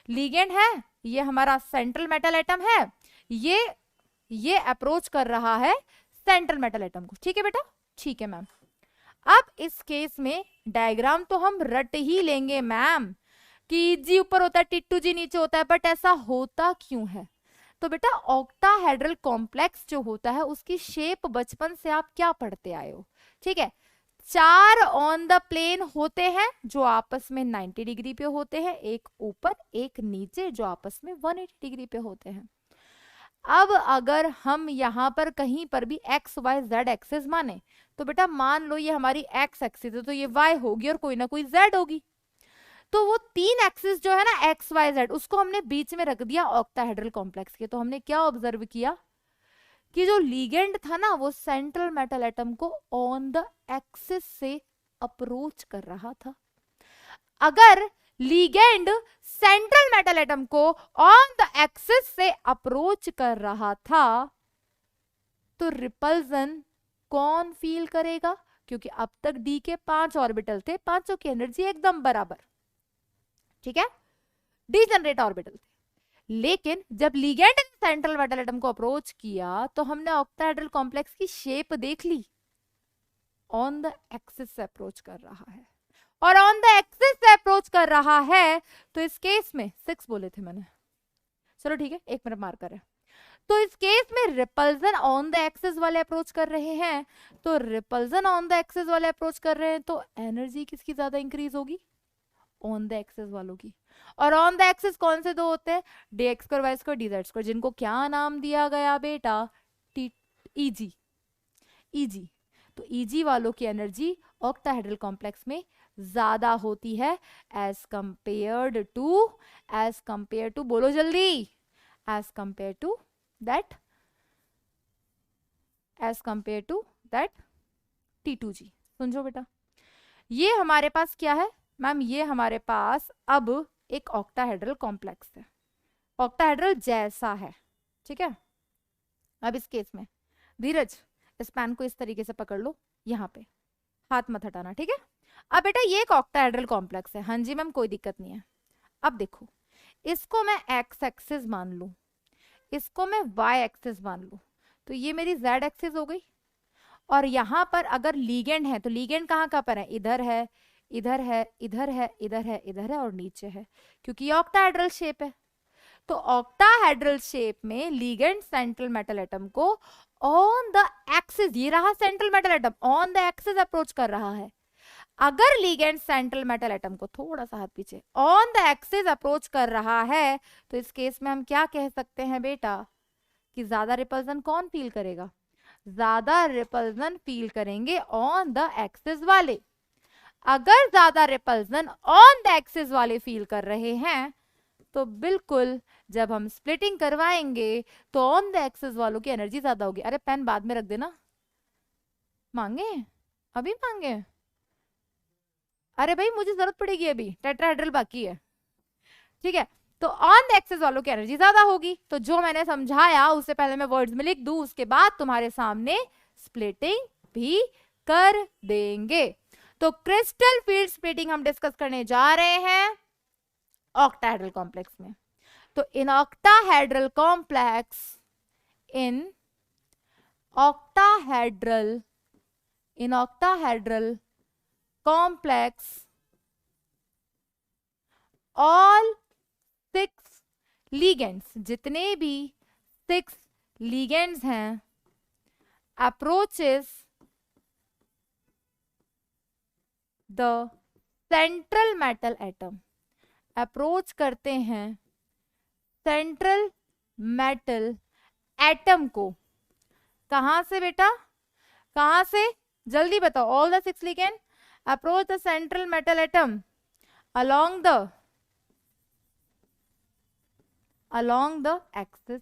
लिगेंड है, ये हमारा सेंट्रल मेटल एटम है, ये अप्रोच कर रहा है सेंट्रल मेटल एटम को, ठीक है बेटा? ठीक है मैम। अब इस केस में डायग्राम तो हम रट ही लेंगे मैम कि जी ऊपर होता है, T2G नीचे होता है, बट ऐसा होता क्यों है? तो बेटा ऑक्टाहेड्रल कॉम्प्लेक्स जो होता है उसकी शेप बचपन से आप क्या पढ़ते आए हो, ठीक है? 4 ऑन द प्लेन होते हैं जो आपस में 90 डिग्री पे होते हैं, एक ऊपर एक नीचे जो आपस में 180 डिग्री पे होते हैं। अब अगर हम यहाँ पर कहीं पर भी एक्स वाई जेड एक्सिस माने, तो बेटा मान लो ये हमारी एक्स एक्सिस है, तो ये वाई होगी और कोई ना कोई जेड होगी। तो वो 3 एक्सिस जो है ना एक्स वाई जेड, उसको हमने बीच में रख दिया ऑक्टाहेड्रल कॉम्प्लेक्स के। तो हमने क्या ऑब्जर्व किया कि जो लिगेंड था ना वो सेंट्रल मेटल एटम को ऑन द एक्सिस से अप्रोच कर रहा था। अगर लिगेंड सेंट्रल मेटल एटम को ऑन द एक्सिस से अप्रोच कर रहा था तो रिपल्जन कौन फील करेगा? क्योंकि अब तक डी के 5 ऑर्बिटल थे, पांचों की एनर्जी एकदम बराबर, ठीक है, डीजेनरेट ऑर्बिटल थे। लेकिन जब लिगेंड ने सेंट्रल मेटल एटम को अप्रोच किया तो हमने ऑक्टाहेड्रल कॉम्प्लेक्स की शेप देख ली, ऑन द एक्सिस से अप्रोच कर रहा है। और ऑन द एक्सिस से अप्रोच कर रहा है तो इस केस में 6 बोले थे मैंने, चलो ठीक है, 1 मिनट मार्कर है। तो इस केस में रिपल्जन ऑन द एक्सिस वाले अप्रोच कर रहे हैं, तो रिपल्जन ऑन द एक्सिस वाले अप्रोच कर रहे हैं तो एनर्जी किसकी ज्यादा इंक्रीज होगी? ऑन द एक्सिस वालों की। और ऑन द एक्सिस कौन से 2 होते हैं? D X square Y square D Z square, जिनको क्या नाम दिया गया बेटा? Easy, easy. तो ईजी वालों की एनर्जी ऑक्टाहेड्रल कॉम्प्लेक्स में ज्यादा होती है एज कंपेयर्ड टू बोलो जल्दी, as compare to that T2G। समझो बेटा, ये हमारे पास क्या है मैम? ये हमारे पास अब एक ऑक्टाहेड्रल कॉम्प्लेक्स है, ऑक्टाहेड्रल जैसा है, ठीक है। अब इस केस में धीरज इस पेन को इस तरीके से पकड़ लो, यहाँ पे हाथ मत हटाना, ठीक है। अब बेटा ये एक ऑक्टाहेड्रल कॉम्प्लेक्स है, हाँ जी मैम कोई दिक्कत नहीं है। अब देखो इसको मैं एक्स एक्सिस मान लू, इसको मैं वाई एक्सिस मान लू, तो ये मेरी जेड एक्सिस हो गई। और यहां पर अगर लीगेंड है तो लीगेंड कहाँ कहाँ पर है? इधर है, इधर है, इधर है, इधर है, इधर है और नीचे है, क्योंकि ये ऑक्टाहेड्रल शेप है। तो ऑक्टाहेड्रल शेप में लीगेंड सेंट्रल मेटल एटम को ऑन द एक्सिस, ये रहा central metal atom, on the axis approach कर रहा है। अगर लिगेंड सेंट्रल मेटल एटम को थोड़ा सा हाथ पीछे ऑन द एक्सिस अप्रोच कर रहा है तो इस केस में हम क्या कह सकते हैं बेटा? कि ज्यादा रिपल्सन कौन फील करेगा? ज्यादा रिपल्सन फील करेंगे ऑन द एक्सिस वाले। अगर ज्यादा रिपल्सन ऑन द एक्सिस वाले फील कर रहे हैं तो बिल्कुल जब हम स्प्लिटिंग करवाएंगे तो ऑन द एक्सिस वालों की एनर्जी ज्यादा होगी। अरे पेन बाद में रख देना, मांगे अभी मांगे? अरे भाई मुझे जरूरत पड़ेगी, अभी टेट्राहेड्रल बाकी है। ठीक है, तो ऑन द एक्सिस वालों की एनर्जी ज्यादा होगी। तो जो मैंने समझाया उससे पहले मैं वर्ड्स में लिख दूं, उसके बाद तुम्हारे सामने स्प्लिटिंग भी कर देंगे। तो क्रिस्टल फील्ड स्प्लिटिंग हम डिस्कस करने जा रहे हैं ऑक्टाहेड्रल कॉम्प्लेक्स में। तो in octahedral complex, in octahedral complex, all 6 ligands, जितने भी 6 ligands हैं, approaches the central metal atom, approach करते हैं सेंट्रल मेटल एटम को। कहां से बेटा, कहां से? जल्दी बताओ। All the 6 ligand approach the central metal atom along the axis.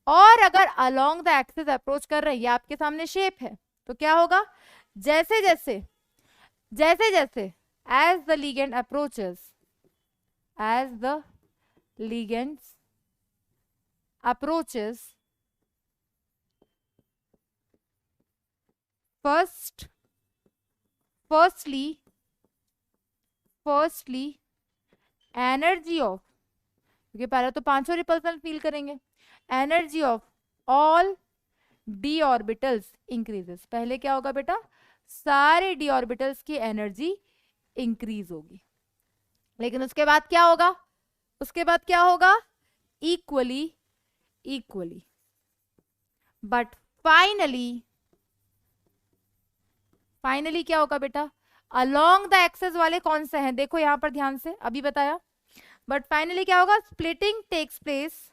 और अगर along the एक्सिस अप्रोच कर रहे हैं, ये आपके सामने शेप है, तो क्या होगा? जैसे जैसे as the ligand approaches firstly energy of, क्योंकि पहले तो पांचों रिपल्सन फील करेंगे, energy of all D orbitals increases. पहले क्या होगा बेटा? सारे डी ऑर्बिटल्स की एनर्जी इंक्रीज होगी। लेकिन उसके बाद क्या होगा? इक्वली। बट फाइनली क्या होगा बेटा? अलोंग द एक्सेस वाले कौन से हैं? देखो यहां पर ध्यान से, अभी बताया। बट फाइनली क्या होगा? Splitting takes place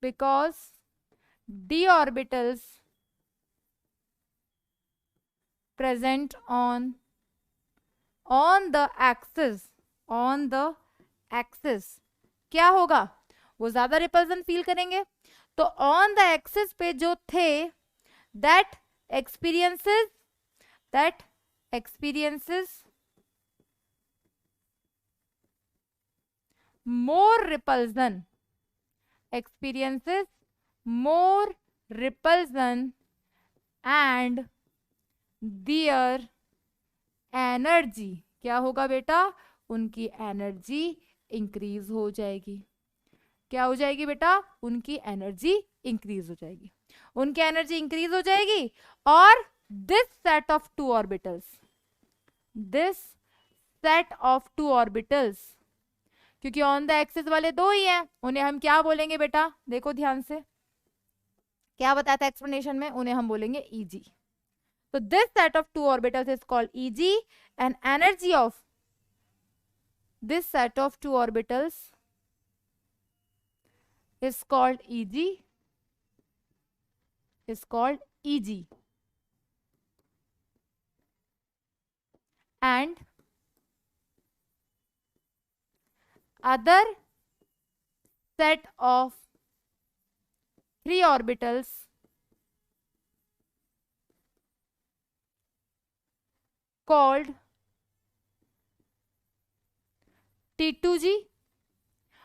because d orbitals present on the axis क्या होगा? वो ज्यादा रिपल्सन फील करेंगे। तो ऑन द एक्सिस पे जो थे that experiences more repulsion, and their energy क्या होगा बेटा? उनकी एनर्जी इंक्रीज हो जाएगी। क्या हो जाएगी बेटा? उनकी एनर्जी इंक्रीज हो जाएगी। और this set of two orbitals, क्योंकि ऑन द एक्सिस वाले दो ही हैं, उन्हें हम क्या बोलेंगे बेटा? देखो ध्यान से, क्या बताया था एक्सप्लेनेशन में? उन्हें हम बोलेंगे Eg। तो this set of two orbitals is called Eg and energy of this set of two orbitals is called Eg, and other set of 3 orbitals called T2g।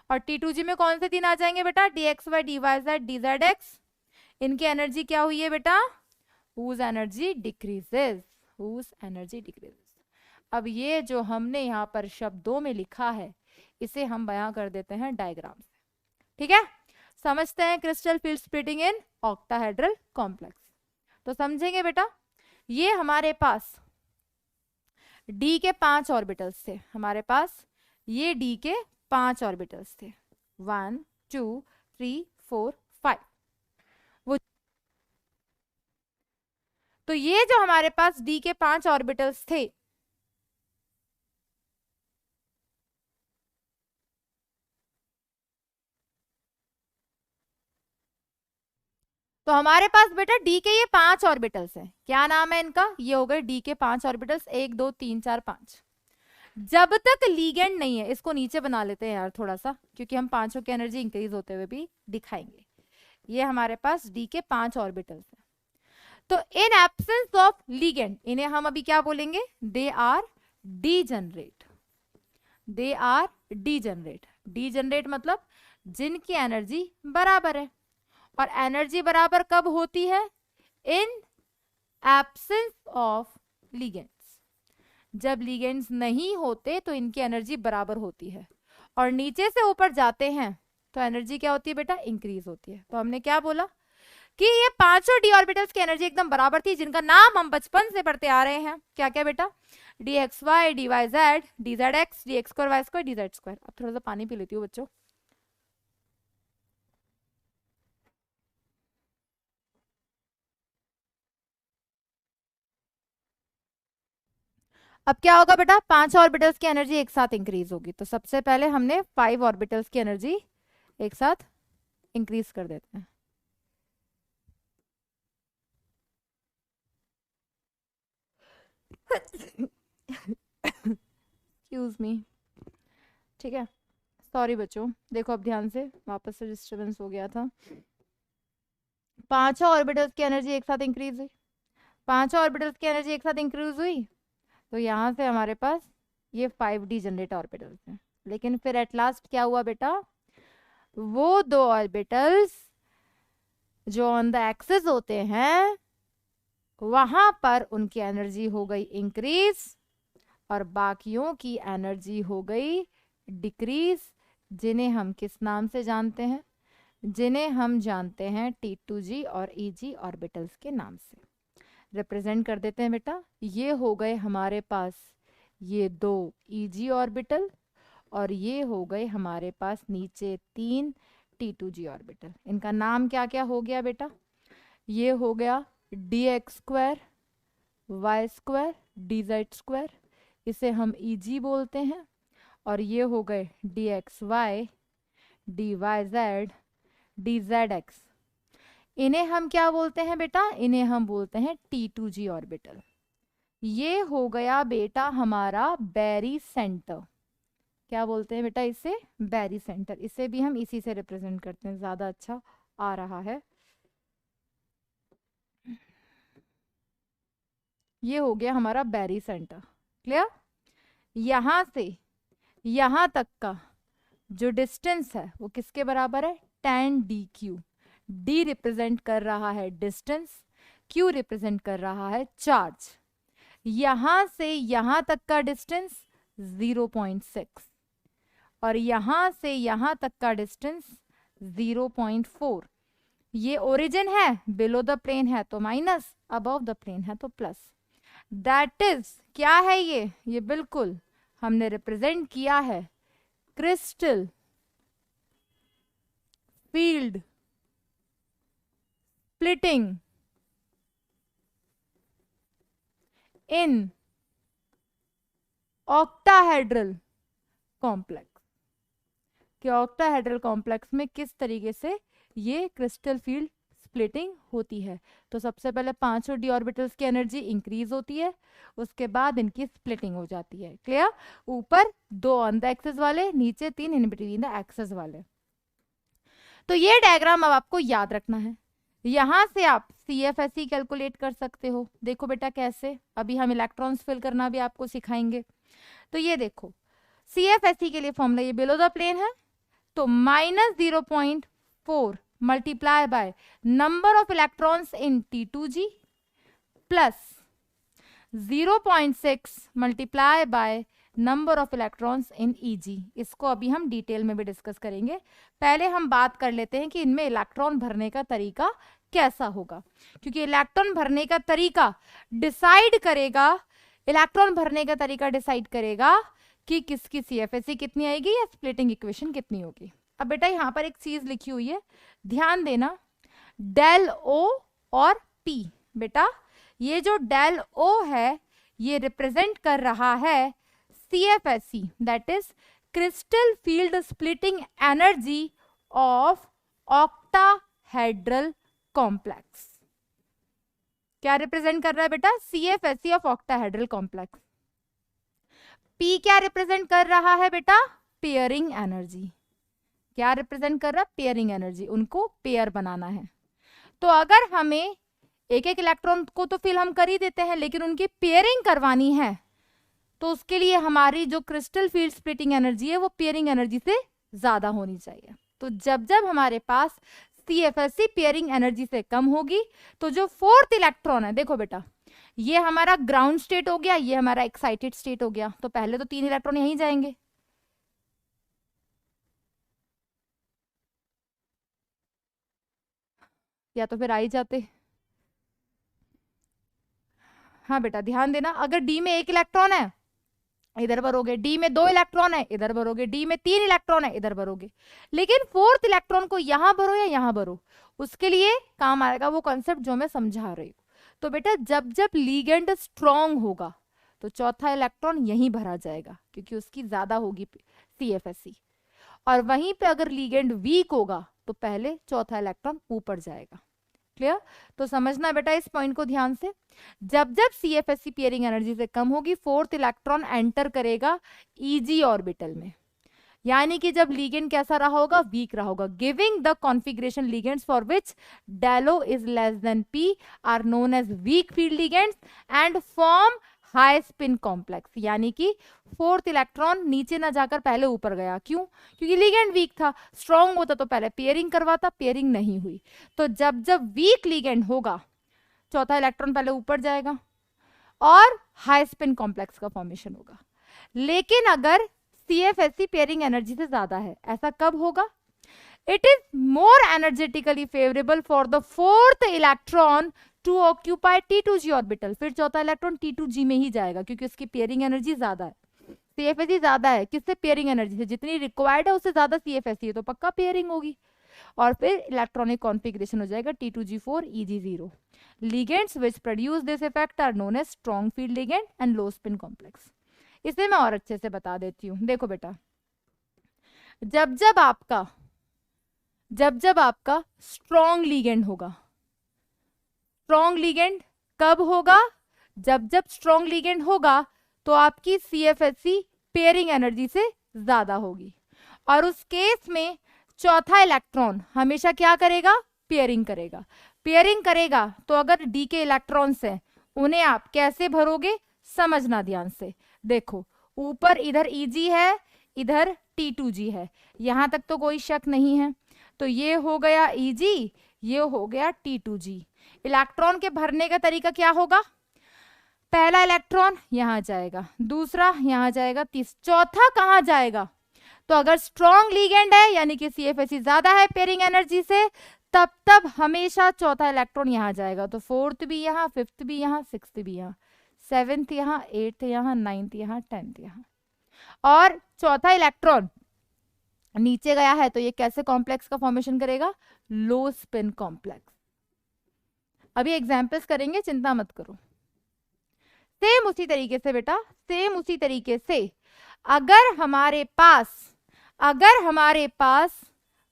और T2g में कौन से 3 आ जाएंगे बेटा? dxy, dyz, dzx। इनकी एनर्जी क्या हुई है बेटा? whose energy decreases। अब ये जो हमने यहाँ पर शब्दों में लिखा है, इसे हम बयां कर देते हैं डायग्राम से। ठीक है, समझते हैं crystal field splitting in octahedral complex. तो समझेंगे बेटा, ये हमारे पास D के 5 ऑर्बिटल्स थे, हमारे पास ये D के 5 ऑर्बिटल्स थे, 1 2 3 4 5। वो तो ये जो हमारे पास डी के 5 ऑर्बिटल्स थे, तो हमारे पास बेटा डी के ये 5 ऑर्बिटल्स हैं। क्या नाम है इनका? ये हो गए डी के 5 ऑर्बिटल्स, 1 2 3 4 5। जब तक लीगेंड नहीं है, इसको नीचे बना लेते हैं यार थोड़ा सा, क्योंकि हम पांचों की एनर्जी इंक्रीज होते हुए भी दिखाएंगे। ये हमारे पास डी के 5 ऑर्बिटल्स हैं। तो इन एब्सेंस ऑफ लीगेंड, इन्हें हम अभी क्या बोलेंगे? They are degenerate. They are degenerate. Degenerate मतलब जिनकी एनर्जी बराबर है। और एनर्जी बराबर कब होती है? In absence of ligands. जब लीगेंड्स नहीं होते तो इनकी एनर्जी बराबर होती है, और नीचे से ऊपर जाते हैं तो एनर्जी क्या होती है बेटा? इंक्रीज होती है। तो हमने क्या बोला कि ये पांचों डी ऑर्बिटल्स की एनर्जी एकदम बराबर थी, जिनका नाम हम बचपन से पढ़ते आ रहे हैं। क्या क्या बेटा? D X Y, D Y Z, D Z X, D X square Y square, D Z square. अब थोड़ा सा पानी पी लेती हूँ बच्चों। अब क्या होगा बेटा? 5 ऑर्बिटल्स की एनर्जी एक साथ इंक्रीज होगी। तो सबसे पहले हमने 5 ऑर्बिटल्स की एनर्जी एक साथ इंक्रीज कर देते हैं। एक्सक्यूज मी, ठीक है, सॉरी बच्चों। देखो अब ध्यान से, वापस से डिस्टर्बेंस हो गया था। 5 ऑर्बिटल्स की एनर्जी एक साथ इंक्रीज हुई। 5 ऑर्बिटल्स की एनर्जी एक साथ इंक्रीज हुई, तो यहाँ से हमारे पास ये 5D जनरेट ऑर्बिटल्स हैं। लेकिन फिर एट लास्ट क्या हुआ बेटा? वो 2 ऑर्बिटल्स जो ऑन द एक्सिस होते हैं, वहां पर उनकी एनर्जी हो गई इंक्रीज, और बाकियों की एनर्जी हो गई डिक्रीज, जिन्हें हम किस नाम से जानते हैं? जिन्हें हम जानते हैं T2G और EG ऑर्बिटल्स के नाम से रिप्रेजेंट कर देते हैं बेटा। ये हो गए हमारे पास ये 2 EG ऑर्बिटल, और ये हो गए हमारे पास नीचे 3 T2G ऑर्बिटल। इनका नाम क्या क्या हो गया बेटा? ये हो गया dx square, Y square, D Z square, इसे हम EG बोलते हैं। और ये हो गए dxy, dyz, dzx। इन्हें हम क्या बोलते हैं बेटा? इन्हें हम बोलते हैं T2G ऑर्बिटल। ये हो गया बेटा हमारा बैरी सेंटर। क्या बोलते हैं बेटा इसे? बैरी सेंटर। इसे भी हम इसी से रिप्रेजेंट करते हैं, ज्यादा अच्छा आ रहा है। ये हो गया हमारा बैरी सेंटर। क्लियर? यहां से यहां तक का जो डिस्टेंस है वो किसके बराबर है? tan dq। d रिप्रेजेंट कर रहा है डिस्टेंस, q रिप्रेजेंट कर रहा है चार्ज। यहां से यहां तक का डिस्टेंस 0.6, और यहां से यहां तक का डिस्टेंस 0.4। ये ओरिजिन है, बिलो द प्लेन है तो माइनस, अबव द प्लेन है तो प्लस। दैट इज क्या है ये बिल्कुल हमने रिप्रेजेंट किया है crystal field splitting in octahedral complex. कि ऑक्टाहेड्रल कॉम्प्लेक्स में किस तरीके से ये क्रिस्टल फील्ड स्प्लिटिंग होती है। तो सबसे पहले 5 डी ऑर्बिटल्स की एनर्जी इंक्रीज होती है, उसके बाद इनकी स्प्लिटिंग हो जाती है। क्लियर? ऊपर 2 ऑन द एक्सिस वाले, नीचे 3 इन बिटवीन द एक्सिस वाले। तो ये डायग्राम अब आपको याद रखना है। यहां से आप CFSE कैलकुलेट कर सकते हो। देखो बेटा कैसे, अभी हम इलेक्ट्रॉन्स फिल करना भी आपको सिखाएंगे। तो ये देखो CFSE के लिए फॉर्मूला ये बिलो द प्लेन है, तो -0.4 multiply by number of electrons in T2G plus 0.6 multiply by number of electrons in EG। इसको अभी हम डिटेल में भी डिस्कस करेंगे। पहले हम बात कर लेते हैं कि इनमें इलेक्ट्रॉन भरने का तरीका कैसा होगा, क्योंकि इलेक्ट्रॉन भरने का तरीका डिसाइड करेगा, इलेक्ट्रॉन भरने का तरीका डिसाइड करेगा कि किसकी CFSE कितनी आएगी या स्प्लिटिंग इक्वेशन कितनी होगी। अब बेटा यहाँ पर एक चीज लिखी हुई है, ध्यान देना, डेल O और P। बेटा ये जो डेल ओ है ये रिप्रेजेंट कर रहा है CFSE, that is crystal field splitting energy of octahedral complex. क्या रिप्रेजेंट कर रहा है बेटा? CFSE of octahedral complex. P क्या रिप्रेजेंट कर रहा है बेटा? Pairing energy. क्या रिप्रेजेंट कर रहा है? Pairing energy. उनको पेयर बनाना है। तो अगर हमें एक एक इलेक्ट्रॉन को तो फिल हम कर ही देते हैं, लेकिन उनकी पेयरिंग करवानी है तो उसके लिए हमारी जो क्रिस्टल फील्ड स्प्लिटिंग एनर्जी है वो पेयरिंग एनर्जी से ज्यादा होनी चाहिए। तो जब जब हमारे पास CFSE पेयरिंग एनर्जी से कम होगी तो जो फोर्थ इलेक्ट्रॉन है, देखो बेटा ये हमारा ग्राउंड स्टेट हो गया, ये हमारा एक्साइटेड स्टेट हो गया, तो पहले तो 3 इलेक्ट्रॉन यहीं जाएंगे, या तो फिर आ ही जाते। हाँ बेटा ध्यान देना, अगर डी में 1 इलेक्ट्रॉन है इधर भरोगे, डी में 2 इलेक्ट्रॉन है इधर भरोगे, डी में 3 इलेक्ट्रॉन है इधर भरोगे, लेकिन फोर्थ इलेक्ट्रॉन को यहां भरो या यहां भरो, उसके लिए काम आएगा वो कॉन्सेप्ट जो मैं समझा रही हूँ। तो बेटा जब जब लीगेंड स्ट्रांग होगा तो चौथा इलेक्ट्रॉन यहीं भरा जाएगा क्योंकि उसकी ज्यादा होगी CFSE, और वहीं पे अगर लीगेंड वीक होगा तो पहले चौथा इलेक्ट्रॉन ऊपर जाएगा। क्लियर? तो समझना बेटा इस पॉइंट को ध्यान से, जब जब CFSE पेयरिंग एनर्जी से कम होगी फोर्थ इलेक्ट्रॉन एंटर करेगा EG ऑर्बिटल में, यानी कि जब लीगेंड कैसा रहा होगा? वीक रहा होगा। Giving the configuration ligands for which डेलो is less than P are known as weak field ligands and form high spin complex, यानी कि फोर्थ इलेक्ट्रॉन नीचे ना जाकर पहले ऊपर गया। क्यों? क्योंकि लिगेंड वीक था। स्ट्रॉन्ग होता तो पहले पेयरिंग करवाता, पेयरिंग नहीं हुई, तो जब जब वीक लिगेंड होगा चौथा इलेक्ट्रॉन पहले ऊपर जाएगा और हाई स्पिन कॉम्प्लेक्स का फॉर्मेशन होगा। लेकिन अगर CFSE पेयरिंग एनर्जी से ज्यादा है, ऐसा कब होगा? It is more energetically favourable for the fourth electron to occupy T2G orbital. फिर चौथा इलेक्ट्रॉन T2G में ही जाएगा क्योंकि उसकी पेयरिंग एनर्जी ज्यादा है। CFSE ज्यादा है किससे? पेयरिंग एनर्जी से। जितनी रिक्वायर्ड है उससे ज्यादा CFSE है तो पक्का पेयरिंग होगी, और फिर इलेक्ट्रॉनिक कॉन्फ़िगरेशन हो जाएगा T2G4 EG0। Ligands which produce this effect are known as strong field ligand and low spin complex. इसे मैं और अच्छे से बता देती हूँ। देखो बेटा जब जब आपका स्ट्रॉन्ग लिगेंड होगा, स्ट्रॉन्ग लिगेंड कब होगा? जब जब स्ट्रॉन्ग लिगेंड होगा तो आपकी CFSE पेयरिंग एनर्जी से ज्यादा होगी, और उस केस में चौथा इलेक्ट्रॉन हमेशा क्या करेगा? पेयरिंग करेगा। पेयरिंग करेगा तो अगर डी के इलेक्ट्रॉन्स हैं उन्हें आप कैसे भरोगे? समझना ध्यान से। देखो ऊपर इधर EG है, इधर T2G है, यहां तक तो कोई शक नहीं है। तो ये हो गया EG, ये हो गया T2G। इलेक्ट्रॉन के भरने का तरीका क्या होगा? पहला इलेक्ट्रॉन यहां जाएगा, दूसरा यहां जाएगा, चौथा कहां जाएगा? तो अगर स्ट्रॉन्ग लिगेंड है यानी कि CFSE ज्यादा है पेयरिंग एनर्जी से, तब हमेशा चौथा इलेक्ट्रॉन यहां जाएगा। तो फोर्थ भी यहां, फिफ्थ भी यहां, सिक्स्थ भी यहां, सेवेंथ यहां, एट्थ यहां, नाइन्थ यहां, टेंथ यहां, और चौथा इलेक्ट्रॉन नीचे गया है तो ये कैसे कॉम्प्लेक्स का फॉर्मेशन करेगा? लो स्पिन कॉम्प्लेक्स। अभी एग्जाम्पल्स करेंगे, चिंता मत करो। सेम उसी तरीके से बेटा, सेम उसी तरीके से अगर हमारे पास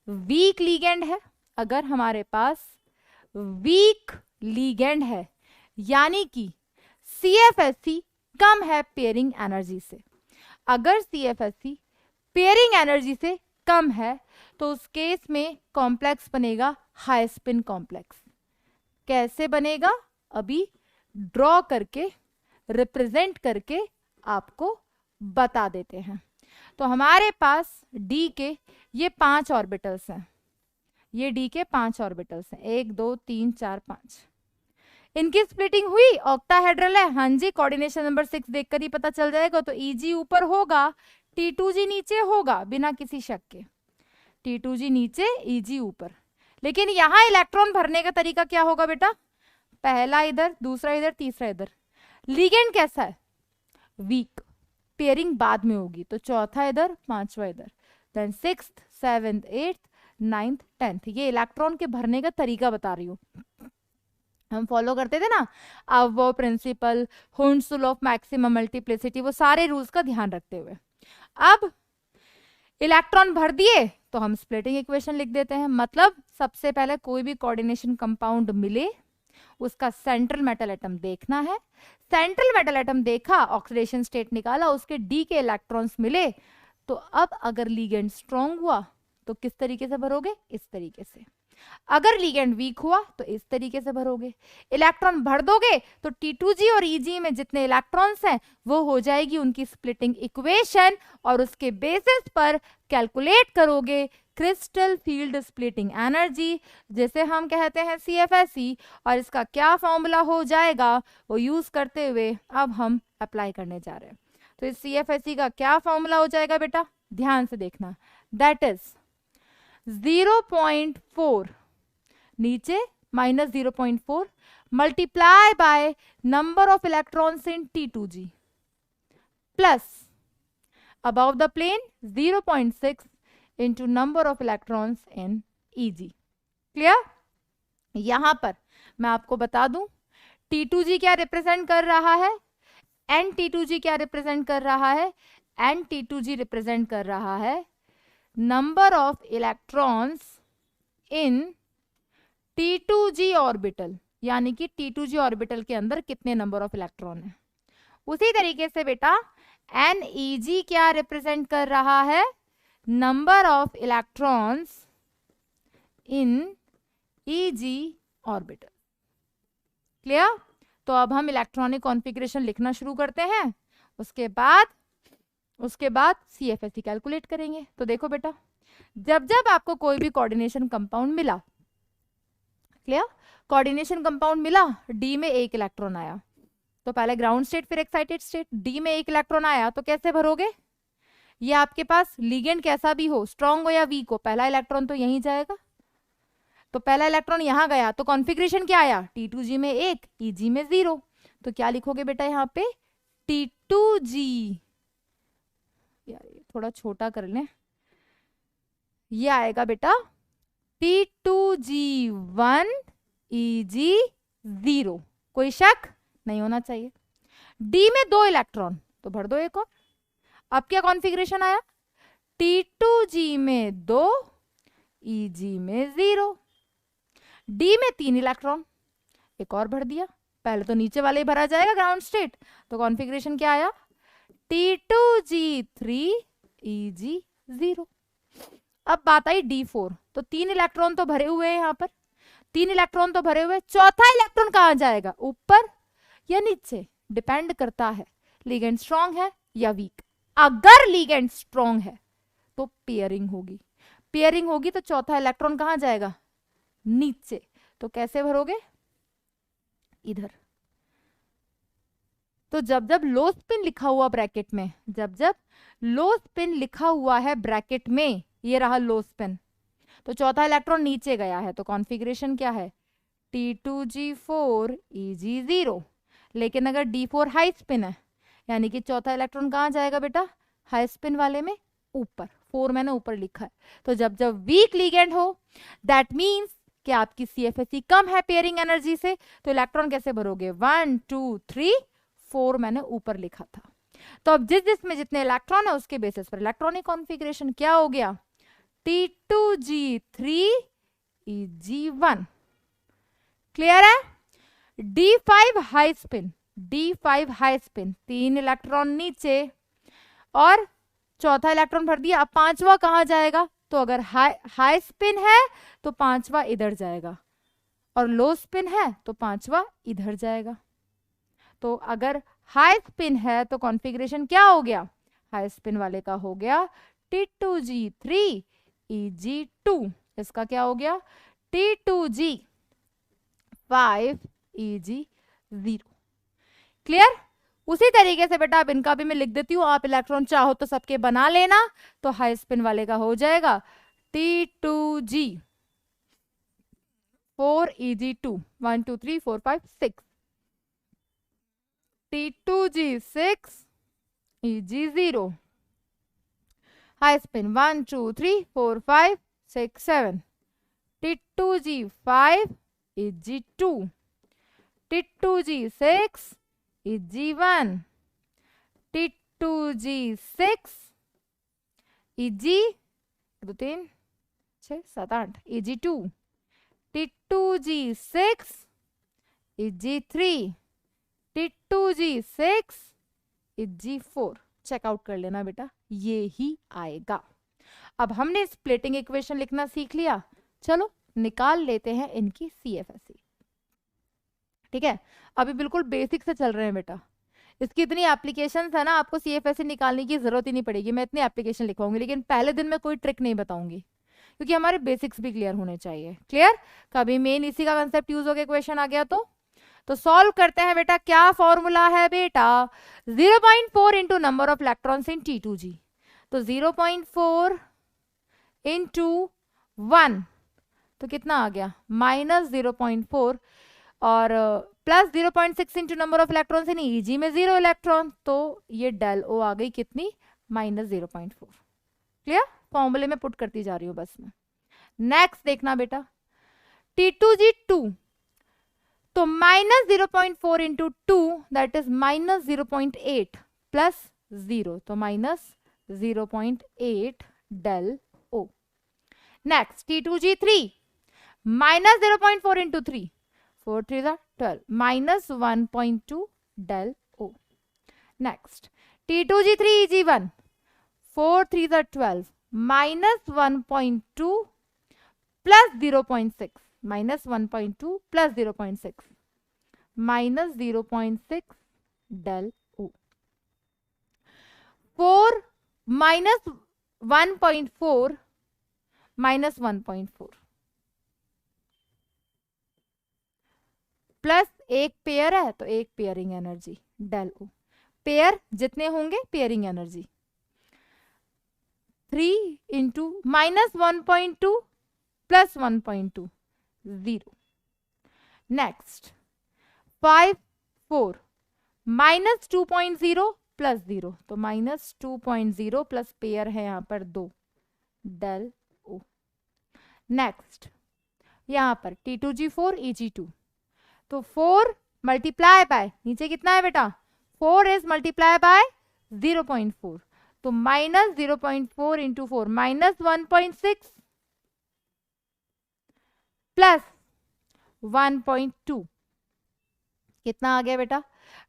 वीक लिगेंड है, अगर हमारे पास वीक लिगेंड है यानी कि CFSE कम है पेयरिंग एनर्जी से, अगर CFSE पेयरिंग एनर्जी से कम है तो उस केस में कॉम्प्लेक्स बनेगा हाई स्पिन कॉम्प्लेक्स। कैसे बनेगा? अभी ड्रॉ करके रिप्रेजेंट करके आपको बता देते हैं। तो हमारे पास डी के ये 5 ऑर्बिटल्स हैं, ये डी के 5 ऑर्बिटल्स हैं, 1 2 3 4 5। इनकी स्प्लिटिंग हुई, ऑक्टाहेड्रल है, हाँ जी, कोऑर्डिनेशन नंबर 6 देखकर ही पता चल जाएगा। तो EG ऊपर होगा, T2G नीचे होगा, बिना किसी शक के। T2G नीचे, EG ऊपर। लेकिन यहाँ इलेक्ट्रॉन भरने का तरीका क्या होगा बेटा? पहला इधर, दूसरा इधर, तीसरा इधर। लिगेंड कैसा है? वीक, पेयरिंग बाद में होगी, तो चौथा इधर, पांचवा इधर, then 6th 7th 8th 9th 10th। ये इलेक्ट्रॉन के भरने का तरीका बता रही हूँ। हम फॉलो करते थे ना, Aufbau principle, Hund's rule of maximum multiplicity, वो सारे रूल्स का ध्यान रखते हुए अब इलेक्ट्रॉन भर दिए तो हम स्प्लिटिंग इक्वेशन लिख देते हैं। मतलब सबसे पहले कोई भी कोऑर्डिनेशन कंपाउंड मिले उसका सेंट्रल मेटल एटम देखना है, सेंट्रल मेटल एटम देखा, ऑक्सीडेशन स्टेट निकाला, उसके डी के इलेक्ट्रॉन्स मिले, तो अब अगर लिगेंड स्ट्रॉन्ग हुआ तो किस तरीके से भरोगे, इस तरीके से। अगर लिगेंड वीक हुआ तो इस तरीके से भरोगे। इलेक्ट्रॉन भर दोगे तो T2G और EG में जितने इलेक्ट्रॉन्स हैं वो हो जाएगी उनकी स्प्लिटिंग इक्वेशन, और उसके बेसिस पर कैलकुलेट करोगे क्रिस्टल फील्ड स्प्लिटिंग एनर्जी, जैसे हम कहते हैं CFSE, और इसका क्या फॉर्मूला हो जाएगा वो यूज करते हुए अब हम अप्लाई करने जा रहे हैं। तो इस CFSE का क्या फॉर्मूला हो जाएगा बेटा, ध्यान से देखना, दैट इज 0.4 नीचे minus 0.4 multiply by number of electrons in T2G plus above the plane 0.6 into number of electrons in EG। Clear? यहां पर मैं आपको बता दूं T2G क्या रिप्रेजेंट कर रहा है, N-T2G क्या रिप्रेजेंट कर रहा है, N-T2G रिप्रेजेंट कर रहा है number of electrons in T2G orbital, यानी कि T2G ऑर्बिटल के अंदर कितने नंबर ऑफ इलेक्ट्रॉन है। उसी तरीके से बेटा NEG क्या रिप्रेजेंट कर रहा है, number of electrons in EG orbital. Clear? तो अब हम इलेक्ट्रॉनिक कॉन्फ़िगरेशन लिखना शुरू करते हैं, उसके बाद CFSE कैलकुलेट करेंगे। तो देखो बेटा, जब जब आपको कोई भी कोऑर्डिनेशन कंपाउंड मिला, क्लियर, कोऑर्डिनेशन कंपाउंड मिला, डी में एक इलेक्ट्रॉन आया तो पहले ग्राउंड स्टेट फिर एक्साइटेड स्टेट, डी में एक इलेक्ट्रॉन आया तो कैसे भरोगे, ये आपके पास लिगेंड कैसा भी हो, स्ट्रांग हो या वीक हो, पहला इलेक्ट्रॉन तो यहीं जाएगा। तो पहला इलेक्ट्रॉन यहां गया तो कॉन्फ़िगरेशन क्या आया, T2G में 1, EG में 0। तो क्या लिखोगे बेटा यहाँ पे, T2G, यार ये थोड़ा छोटा कर लें, ये आएगा बेटा T2G1 EG0, कोई शक नहीं होना चाहिए। डी में 2 इलेक्ट्रॉन तो भर दो एक और। अब क्या कॉन्फ़िगरेशन आया, T2G में 2, EG में 0। डी में 3 इलेक्ट्रॉन, एक और भर दिया, पहले तो नीचे वाले ही भरा जाएगा ग्राउंड स्टेट, तो कॉन्फ़िगरेशन क्या आया, T2G3 EG0। अब बात आई D4, तो 3 इलेक्ट्रॉन तो भरे हुए हैं, यहाँ पर 3 इलेक्ट्रॉन तो भरे हुए, चौथा इलेक्ट्रॉन कहाँ जाएगा, ऊपर या नीचे, डिपेंड करता है लिगेंड स्ट्रॉन्ग है या वीक। अगर लिगेंड स्ट्रॉन्ग है तो पेयरिंग होगी तो चौथा इलेक्ट्रॉन कहाँ जाएगा, नीचे। तो कैसे भरोगे, इधर। तो जब जब लो स्पिन लिखा हुआ ब्रैकेट में, जब लो स्पिन लिखा हुआ है ब्रैकेट में, ये रहा लो स्पिन, तो चौथा इलेक्ट्रॉन नीचे गया है तो कॉन्फ़िगरेशन क्या है, T2G4 EG0। लेकिन अगर D4 हाई स्पिन है, यानी कि चौथा इलेक्ट्रॉन कहाँ जाएगा बेटा, हाई स्पिन वाले में, ऊपर। 4 मैंने ऊपर लिखा है। तो जब जब वीक लिगेंड हो, दैट मीन्स कि आपकी CFSE कम है पेयरिंग एनर्जी से, तो इलेक्ट्रॉन कैसे भरोगे, 1 2 3 4 मैंने ऊपर लिखा था। तो अब जिसमें जितने इलेक्ट्रॉन है उसके बेसिस पर इलेक्ट्रॉनिक कॉन्फ़िगरेशन क्या हो गया, T2G3 EG1। क्लियर है? D5 high spin, D5 high spin, 3 electron नीचे और चौथा इलेक्ट्रॉन भर दिया। अब पांचवा कहाँ जाएगा, तो अगर हाई स्पिन है तो पांचवा इधर जाएगा, और लो स्पिन है तो पांचवा इधर जाएगा। तो अगर हाई स्पिन है तो कॉन्फ़िगरेशन क्या हो गया, हाई स्पिन वाले का हो गया T2G3 EG2, इसका क्या हो गया T2G5 EG0। क्लियर? उसी तरीके से बेटा अब इनका भी मैं लिख देती हूँ, आप इलेक्ट्रॉन चाहो तो सबके बना लेना। तो हाई स्पिन वाले का हो जाएगा T2G4 EG2, 1 2 3 4 5 6, T2G6 EG0, high spin 1 2 3 4 5 6 7, T2G5 EG2, T2G6 is G1, T2G6 is G 2 3 6 7 8 is G2, T2G6 is G3, T2G6 is G4। Check out कर लेना बेटा, ये ही आएगा। अब हमने स्प्लिटिंग इक्वेशन लिखना सीख लिया, चलो निकाल लेते हैं इनकी CFSE। ठीक है, अभी बिल्कुल बेसिक से चल रहे हैं बेटा, इसकी इतनी एप्लीकेशंस है ना, आपको CFSE निकालने की जरूरत ही नहीं पड़ेगी, मैं इतनी एप्लीकेशन लिखवाऊंगी, लेकिन पहले दिन में कोई ट्रिक नहीं बताऊंगी क्योंकि हमारे बेसिक्स भी क्लियर होने चाहिए। क्लियर, कभी मेन इसी का कंसेप्ट यूज हो गया, क्वेश्चन आ गया तो सॉल्व करते हैं बेटा। क्या फॉर्मूला है बेटा, 0.4 into number of electrons in T2G, तो 0.4 इंटू 1 तो कितना आ गया -0.4 और plus 0.6 into number of electrons in EG में 0 इलेक्ट्रॉन, तो ये डेल O आ गई कितनी -0.4। क्लियर, फॉर्मूले में पुट करती जा रही हूँ बस मैं। नेक्स्ट देखना बेटा, T2G2 तो -0.4 इंटू 2 दैट इज -0.8 प्लस 0 तो -0.8 del O। Next T2G3 -0.4 into 3 4 3 12 -1.2 del O। Next T2G3 4 3 12 -1.2 plus 0.6 -1.2 plus 0.6 -0.6 del O। 4 -1.4 -1.4 plus एक पेयर है तो एक pairing energy del O। Pair जितने होंगे pairing energy 3 into -1.2 plus 1.2 0। Next 5 4 -2.0 plus 0 तो -2.0 प्लस पेयर है यहाँ पर 2 डेल O। नेक्स्ट यहाँ पर T2G4 EG2 तो 4 मल्टीप्लाई बाय नीचे कितना है बेटा 4 इज मल्टीप्लाई बाय 0.4 तो -0.4 इंटू 4 -1.6 प्लस 1.2 कितना आ गया बेटा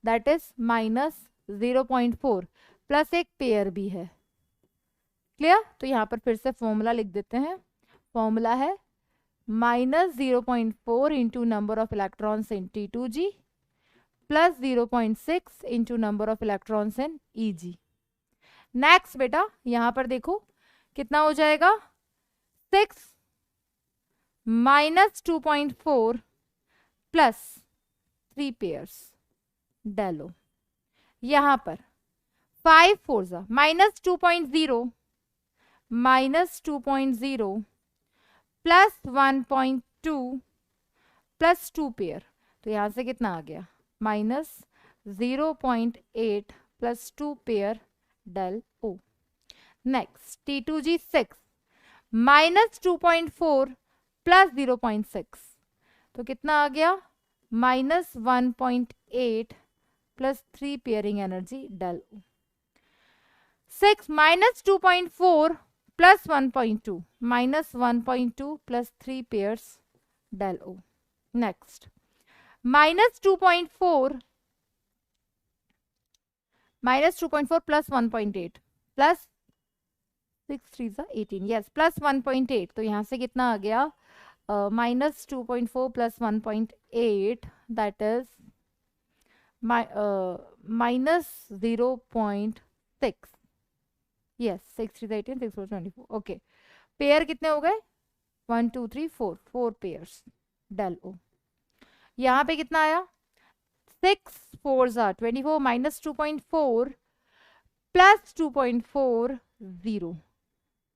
दैट इज -0.4 प्लस एक पेयर भी है। क्लियर, तो यहां पर फिर से फॉर्मूला लिख देते हैं। फॉर्मूला है -0.4 into number of electrons in T2G plus 0.6 into number of electrons in EG। Next बेटा यहां पर देखो कितना हो जाएगा 6 -2.4 प्लस 3 पेयर्स डेल O। यहां पर 5 4 -2.0 प्लस 1.2 प्लस 2 पेयर तो यहां से कितना आ गया -0.8 plus 2 pair del O। Next T2G6 -2.4 plus 0.6 तो कितना आ गया -1.8 plus 3 pairing energy del O। 6 -2.4 plus 1.2 -1.2 plus 3 pairs del O। Next -2.4 plus 1.8 plus 6 3 18 yes plus 1.8 तो यहां से कितना आ गया -2.4 plus 1.8 that is -0.6 yes 6 3 18 6 4 24 okay. Pair कितने हो गए 1 2 3 4 पेयर्स डेल O। यहाँ पे कितना आया 6 4 24 -2.4 प्लस 2.4 0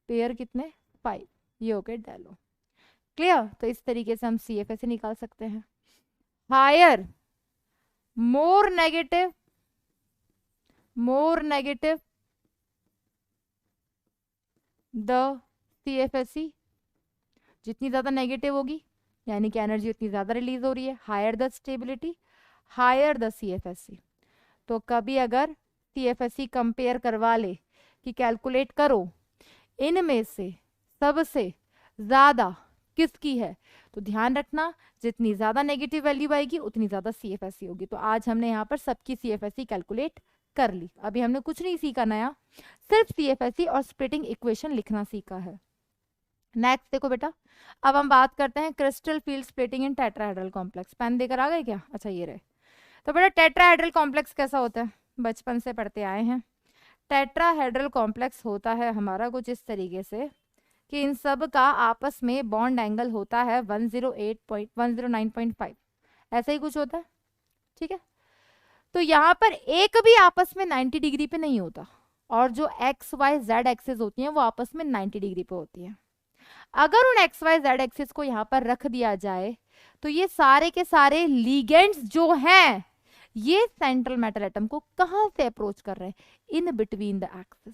पेयर कितने 5 ये हो गए डेल O। क्लियर, तो इस तरीके से हम CFSE निकाल सकते हैं। Hire more negative the CFSE जितनी ज्यादा नेगेटिव होगी यानी कि एनर्जी उतनी ज्यादा रिलीज हो रही है, higher the stability higher the CFSE। तो कभी अगर CFSE कंपेयर करवा ले कि कैलकुलेट करो इनमें से सबसे ज्यादा किसकी है, तो ध्यान रखना जितनी ज्यादा नेगेटिव वैल्यू आएगी उतनी ज्यादा CFSE होगी। तो आज हमने यहाँ पर सबकी CFSE कैलकुलेट कर ली। अभी हमने कुछ नहीं सीखा नया, सिर्फ CFSE और स्प्लिटिंग इक्वेशन लिखना सीखा है। नेक्स्ट देखो बेटा, अब हम बात करते हैं crystal field splitting in tetrahedral complex. Pen देकर आ गए क्या? अच्छा ये रहे। तो बेटा टेट्राहेड्रल कॉम्प्लेक्स कैसा होता है, बचपन से पढ़ते आए हैं। टेट्राहेड्रल कॉम्प्लेक्स होता है हमारा कुछ इस तरीके से कि इन सब का आपस में बॉन्ड एंगल होता है 109.5, ऐसा ही कुछ होता है, ठीक है। तो यहाँ पर एक भी आपस में 90 डिग्री पे नहीं होता, और जो XYZ एक्सिस होती हैं वो आपस में 90 डिग्री पे होती हैं। अगर उन XYZ एक्सिस को यहाँ पर रख दिया जाए तो ये सारे के सारे लिगेंड्स जो हैं ये सेंट्रल मेटल एटम को कहाँ से अप्रोच कर रहे हैं, इन बिटवीन द एक्सिस।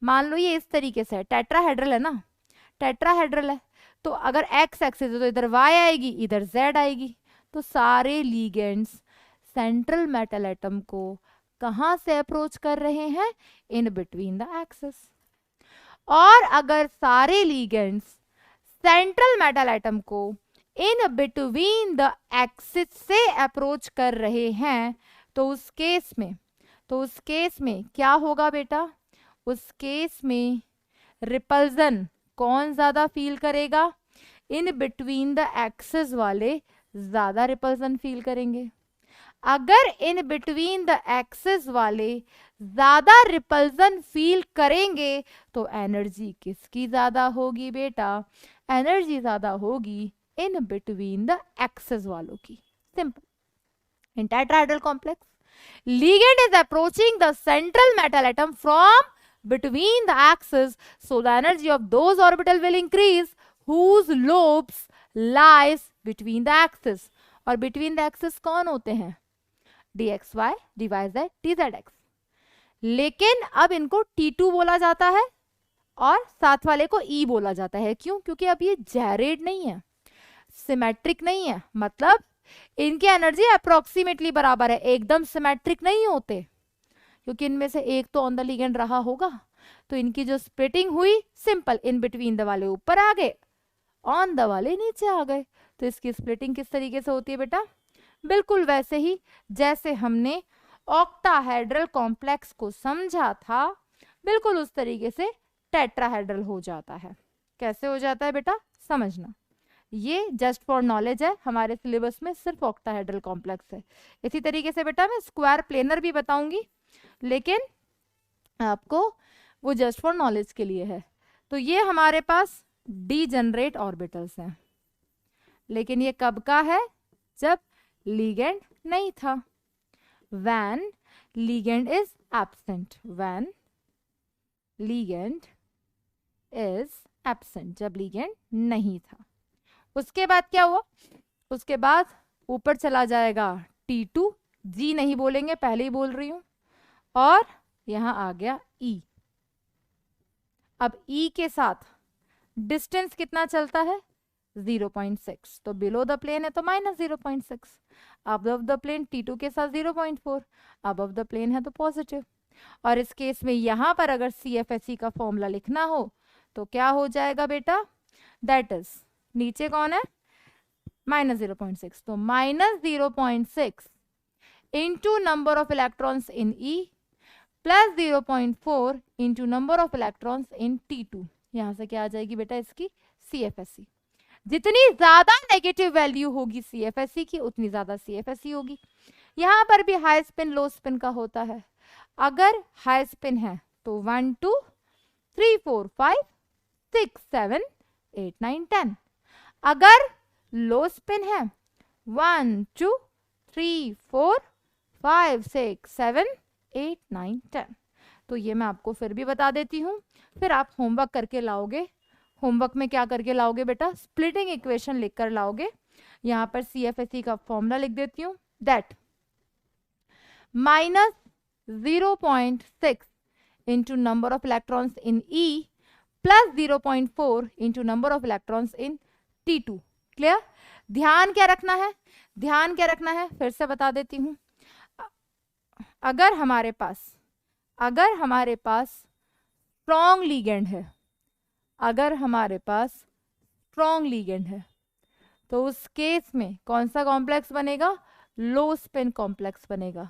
मान लो ये इस तरीके से है, टेट्राहेड्रल है ना, टेट्राहेड्रल है, तो अगर x एक्सिस है तो इधर y आएगी, इधर z आएगी। तो सारे लिगेंड्स सेंट्रल मेटल एटम को कहां से अप्रोच कर रहे हैं, इन बिटवीन द एक्सिस। और अगर सारे लिगेंड्स सेंट्रल मेटल एटम को इन बिटवीन द एक्सिस से अप्रोच कर रहे हैं तो उस केस में क्या होगा बेटा, उस केस में रिपल्जन कौन ज्यादा फील करेगा, इन बिटवीन द एक्सिस वाले ज्यादा रिपल्जन फील करेंगे। अगर इन बिटवीन द एक्सिस वाले ज्यादा रिपल्जन फील करेंगे तो एनर्जी किसकी ज्यादा होगी बेटा, एनर्जी ज्यादा होगी इन बिटवीन द एक्सिस वालों की। Simple. In tetrahedral complex ligand is approaching the central metal atom from between the axes, so the energy of those orbital will increase whose lobes lies between the axis। और between the axis कौन होते हैं, dxy, dyz, dzx। लेकिन अब इनको T2 बोला जाता है और साथ वाले को E बोला जाता है। क्यों? क्योंकि अब ये जेरेड नहीं है, सिमेट्रिक नहीं है, मतलब इनकी एनर्जी अप्रोक्सीमेटली बराबर है, एकदम सिमेट्रिक नहीं होते, क्योंकि इनमें से एक तो ऑन द लिगेंड रहा होगा। तो इनकी जो स्प्लिटिंग हुई सिंपल, इन बिटवीन द वाले ऊपर आ गए, ऑन द वाले नीचे आ गए। तो इसकी स्प्लिटिंग किस तरीके से होती है बेटा, बिल्कुल वैसे ही जैसे हमने ऑक्टाहेड्रल कॉम्प्लेक्स को समझा था, बिल्कुल उस तरीके से टेट्राहेड्रल हो जाता है। कैसे हो जाता है बेटा, समझना, ये जस्ट फॉर नॉलेज है, हमारे सिलेबस में सिर्फ ऑक्टाहेड्रल कॉम्प्लेक्स है। इसी तरीके से बेटा मैं स्क्वायर प्लेनर भी बताऊंगी, लेकिन आपको वो जस्ट फॉर नॉलेज के लिए है। तो ये हमारे पास डीजेनरेट ऑर्बिटल्स हैं, लेकिन ये कब का है, जब लिगेंड नहीं था, when ligand is absent, when ligand is absent, जब लिगेंड नहीं था। उसके बाद क्या हुआ, उसके बाद ऊपर चला जाएगा T2, G नहीं बोलेंगे, पहले ही बोल रही हूं, और यहां आ गया E। अब E के साथ डिस्टेंस कितना चलता है, 0.6, तो बिलो द प्लेन है तो -0.6, अबव द प्लेन T2 के साथ 0.4, अबव द प्लेन है तो पॉजिटिव। और इस केस में यहां पर अगर CFSE का फॉर्मूला लिखना हो तो क्या हो जाएगा बेटा, दैट इज नीचे कौन है, -0.6, तो -0.6 into number of electrons in E plus 0.4 into number of electrons in T2। यहां से क्या आ जाएगी बेटा इसकी CFSE। जितनी ज्यादा नेगेटिव वैल्यू होगी CFSE की उतनी ज्यादा CFSE होगी। यहां पर भी हाई स्पिन लो स्पिन का होता है। अगर हाई स्पिन है तो 1 2 3 4 5 6 7 8 9 10। अगर लो स्पिन है 1 2 3 4 5 6 7 8 9 10। तो ये मैं आपको फिर भी बता देती हूँ, फिर आप होमवर्क करके लाओगे। होमवर्क में क्या करके लाओगे बेटा, स्प्लिटिंग इक्वेशन लिखकर लाओगे। यहाँ पर CFSE का फॉर्मूला लिख देती हूँ, that -0.6 into number of electrons in E plus 0.4 into number of electrons in T2। Clear? ध्यान क्या रखना है, ध्यान क्या रखना है, फिर से बता देती हूँ। अगर हमारे पास स्ट्रॉन्ग लीगेंड है, अगर हमारे पास स्ट्रॉन्ग लीगेंड है, तो उस केस में कौन सा कॉम्प्लेक्स बनेगा, लो स्पिन कॉम्प्लेक्स बनेगा।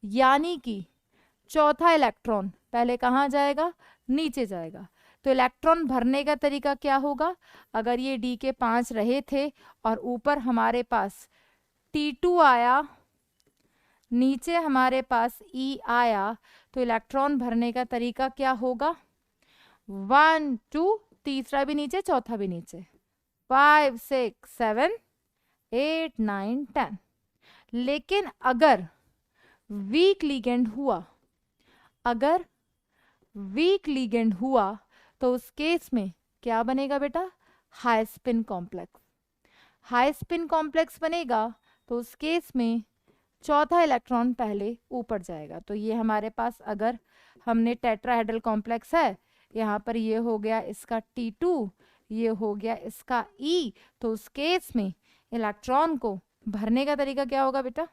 यानी कि चौथा इलेक्ट्रॉन पहले कहाँ जाएगा, नीचे जाएगा। तो इलेक्ट्रॉन भरने का तरीका क्या होगा, अगर ये डी के 5 रहे थे और ऊपर हमारे पास T2 आया, नीचे हमारे पास E आया, तो इलेक्ट्रॉन भरने का तरीका क्या होगा, 1 2, तीसरा भी नीचे चौथा भी नीचे, 5 6 7 8 9 10। लेकिन अगर वीक लिगेंड हुआ, अगर वीक लिगेंड हुआ, तो उस केस में क्या बनेगा बेटा, high spin complex. High spin complex बनेगा तो उस केस में चौथा इलेक्ट्रॉन पहले ऊपर जाएगा। तो ये हमारे पास अगर हमने टेट्राहेड्रल कॉम्प्लेक्स है, यहाँ पर ये हो गया इसका T2, ये हो गया इसका E, तो उस केस में इलेक्ट्रॉन को भरने का तरीका क्या होगा बेटा,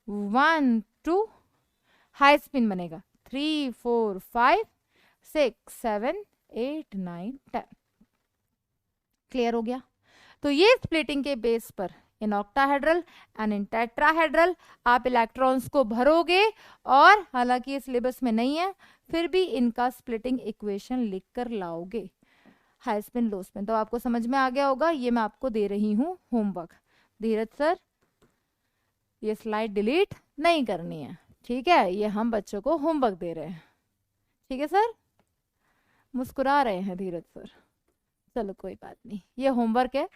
1 2, हाई स्पिन बनेगा 3 4 5 6 7 8 9 10। क्लियर हो गया। तो ये स्प्लिटिंग के बेस पर in octahedral and in tetrahedral आप इलेक्ट्रॉन्स को भरोगे, और हालांकि ये सिलेबस में नहीं है, फिर भी इनका स्प्लिटिंग इक्वेशन लिख कर लाओगे, हाई स्पिन लो स्पिन। तो आपको समझ में आ गया होगा। ये मैं आपको दे रही हूँ होमवर्क। धीरज सर, ये स्लाइड डिलीट नहीं करनी है, ठीक है, ये हम बच्चों को होमवर्क दे रहे हैं, ठीक है सर। मुस्कुरा रहे हैं धीरज सर, चलो कोई बात नहीं, ये होमवर्क है,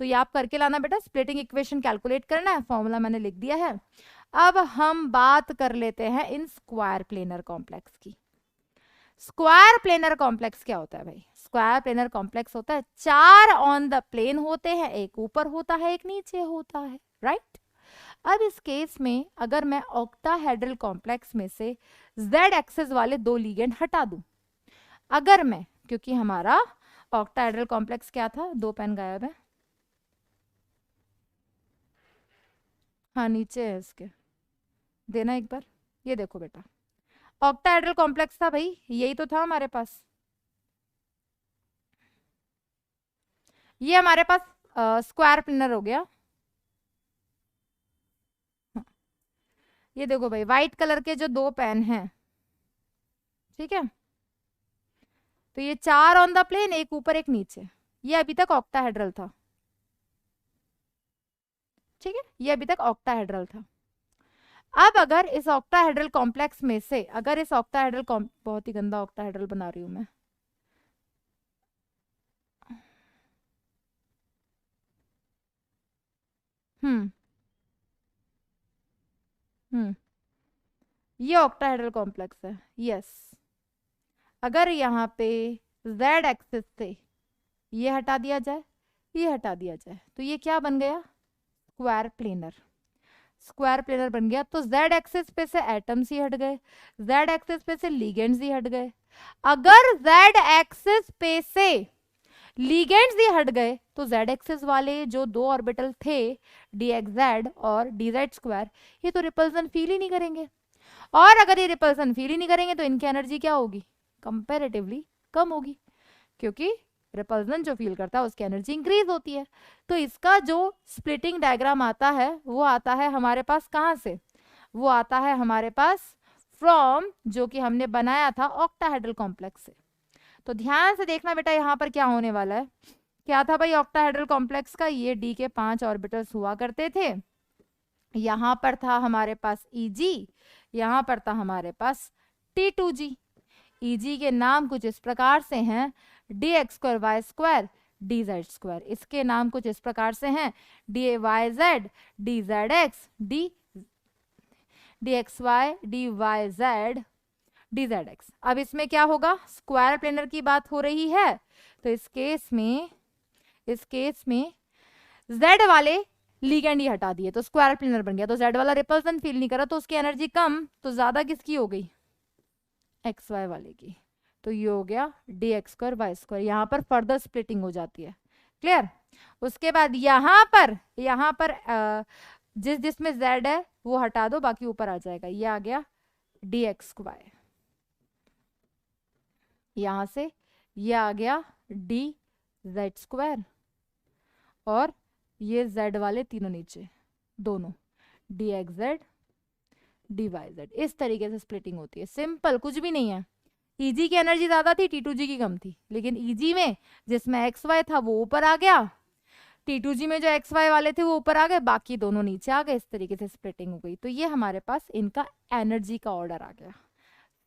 तो ये आप करके लाना बेटा। स्प्लिटिंग इक्वेशन कैलकुलेट करना है, फॉर्मूला मैंने लिख दिया है। अब हम बात कर लेते हैं इन स्क्वायर प्लेनर कॉम्प्लेक्स की। स्क्वायर प्लेनर कॉम्प्लेक्स क्या होता है भाई, स्क्वायर प्लेनर कॉम्प्लेक्स होता है 4 ऑन द प्लेन होते हैं, एक ऊपर होता है एक नीचे होता है, राइट। अब इस केस में अगर मैं ऑक्टाहेड्रल कॉम्प्लेक्स में से z एक्सिस वाले 2 लिगेंड हटा दूं, अगर मैं, क्योंकि हमारा ऑक्टाहेड्रल कॉम्प्लेक्स क्या था, 2 पेन गायब है, हाँ नीचे है इसके, देना एक बार। ये देखो बेटा, ऑक्टाहेड्रल कॉम्प्लेक्स था भाई, यही तो था हमारे पास। ये हमारे पास स्क्वायर प्लेनर हो गया। ये देखो भाई, व्हाइट कलर के जो 2 पेन हैं, ठीक है, तो ये 4 ऑन द प्लेन, एक ऊपर एक नीचे, ये अभी तक ऑक्टाहेड्रल था, ठीक है, ये अभी तक ऑक्टाहेड्रल था। अब अगर इस ऑक्टाहेड्रल कॉम्प्लेक्स में से, अगर इस ऑक्टाहेड्रल बहुत ही गंदा ऑक्टाहेड्रल बना रही हूं मैं, हम्म ये ऑक्टाहेड्रल कॉम्प्लेक्स है, यस। अगर यहाँ पे z एक्सिस से ये हटा दिया जाए, ये हटा दिया जाए, तो ये क्या बन गया, स्क्वायर प्लेनर। स्क्वायर प्लेनर बन गया, तो z एक्सिस पे से एटम्स ही हट गए, z एक्सिस पे से लिगेंड्स ही हट गए। अगर z एक्सिस पे से लिगेंड्स ही हट गए, तो z एक्सिस वाले जो 2 ऑर्बिटल थे dxz और dz², ये तो रिपल्सन फील ही नहीं करेंगे। और अगर ये रिपल्सन फील ही नहीं करेंगे, तो इनकी एनर्जी क्या होगी, कंपैरेटिवली कम होगी, क्योंकि रिपल्सन जो फील करता है उसकी एनर्जी इंक्रीज होती है। तो इसका जो स्प्लिटिंग डायग्राम आता है, वो आता है हमारे पास कहाँ से, वो आता है हमारे पास फ्रॉम, जो कि हमने बनाया था ऑक्टाहेड्रल कॉम्प्लेक्स से। तो ध्यान से देखना बेटा, यहाँ पर क्या होने वाला है, क्या था भाई ऑक्टाहेड्रल कॉम्प्लेक्स का, ये डी के 5 ऑर्बिटल्स हुआ करते थे, यहाँ पर था हमारे पास Eg, यहाँ पर था हमारे पास T2G। Eg के नाम कुछ इस प्रकार से हैं, dx² y² dz², इसके नाम कुछ इस प्रकार से हैं, dyz dzx dxy dyz dzx। अब इसमें क्या होगा, स्क्वायर प्लेनर की बात हो रही है, तो इस केस में z वाले लिगेंड ही हटा दिए, तो स्क्वायर प्लेनर बन गया। तो z वाला रिपल्सन फील नहीं करा, तो उसकी एनर्जी कम, तो ज्यादा किसकी हो गई, xy वाले की। तो ये हो गया dx² y², यहाँ पर फर्दर स्प्लिटिंग हो जाती है, क्लियर। उसके बाद यहाँ पर जिसमें z है वो हटा दो, बाकी ऊपर आ जाएगा। ये आ गया dx/y, यहां से ये आ गया dz², और ये z वाले तीनों नीचे, दोनों dxz dyz। इस तरीके से स्प्लिटिंग होती है, सिंपल, कुछ भी नहीं है। Eg की एनर्जी ज्यादा थी, T2g की कम थी, लेकिन Eg में जिसमें xy था वो ऊपर आ गया, T2g में जो xy वाले थे वो ऊपर आ गए, बाकी दोनों नीचे आ गए। इस तरीके से स्प्लिटिंग हो गई। तो ये हमारे पास इनका एनर्जी का ऑर्डर आ गया।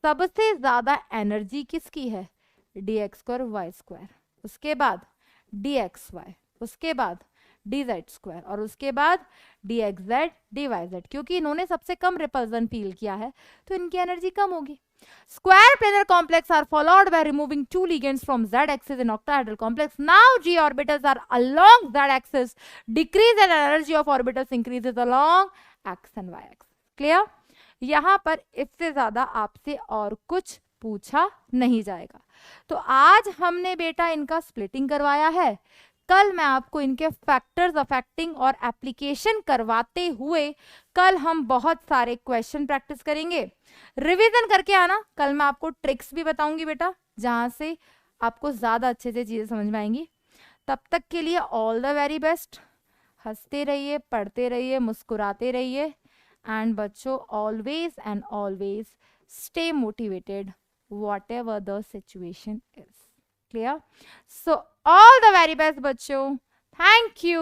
सबसे ज्यादा एनर्जी किसकी है? dx² y², उसके बाद dxy, उसके बाद dz², और उसके बाद dxz dyz। क्योंकि इन्होंने सबसे कम रिपल्सन फील किया है तो इनकी एनर्जी कम होगी। Square planar complex are followed by removing two ligands from z-axis in octahedral complex. Now g orbitals are along z-axis, decrease and energy of orbitals increases along x and y-axis. Clear? यहाँ पर इससे ज्यादा आपसे और कुछ पूछा नहीं जाएगा। तो आज हमने बेटा इनका स्प्लिटिंग करवाया है। कल मैं आपको इनके फैक्टर्स अफेक्टिंग और एप्लीकेशन करवाते हुए कल हम बहुत सारे क्वेश्चन प्रैक्टिस करेंगे। रिवीजन करके आना, कल मैं आपको ट्रिक्स भी बताऊंगी बेटा, जहां से आपको ज्यादा अच्छे से चीजें समझ में आएंगी। तब तक के लिए ऑल द वेरी बेस्ट। हंसते रहिए, पढ़ते रहिए, मुस्कुराते रहिए, एंड बच्चों always and always stay motivated whatever the situation is. Clear? So all the very best बच्चों. Thank you.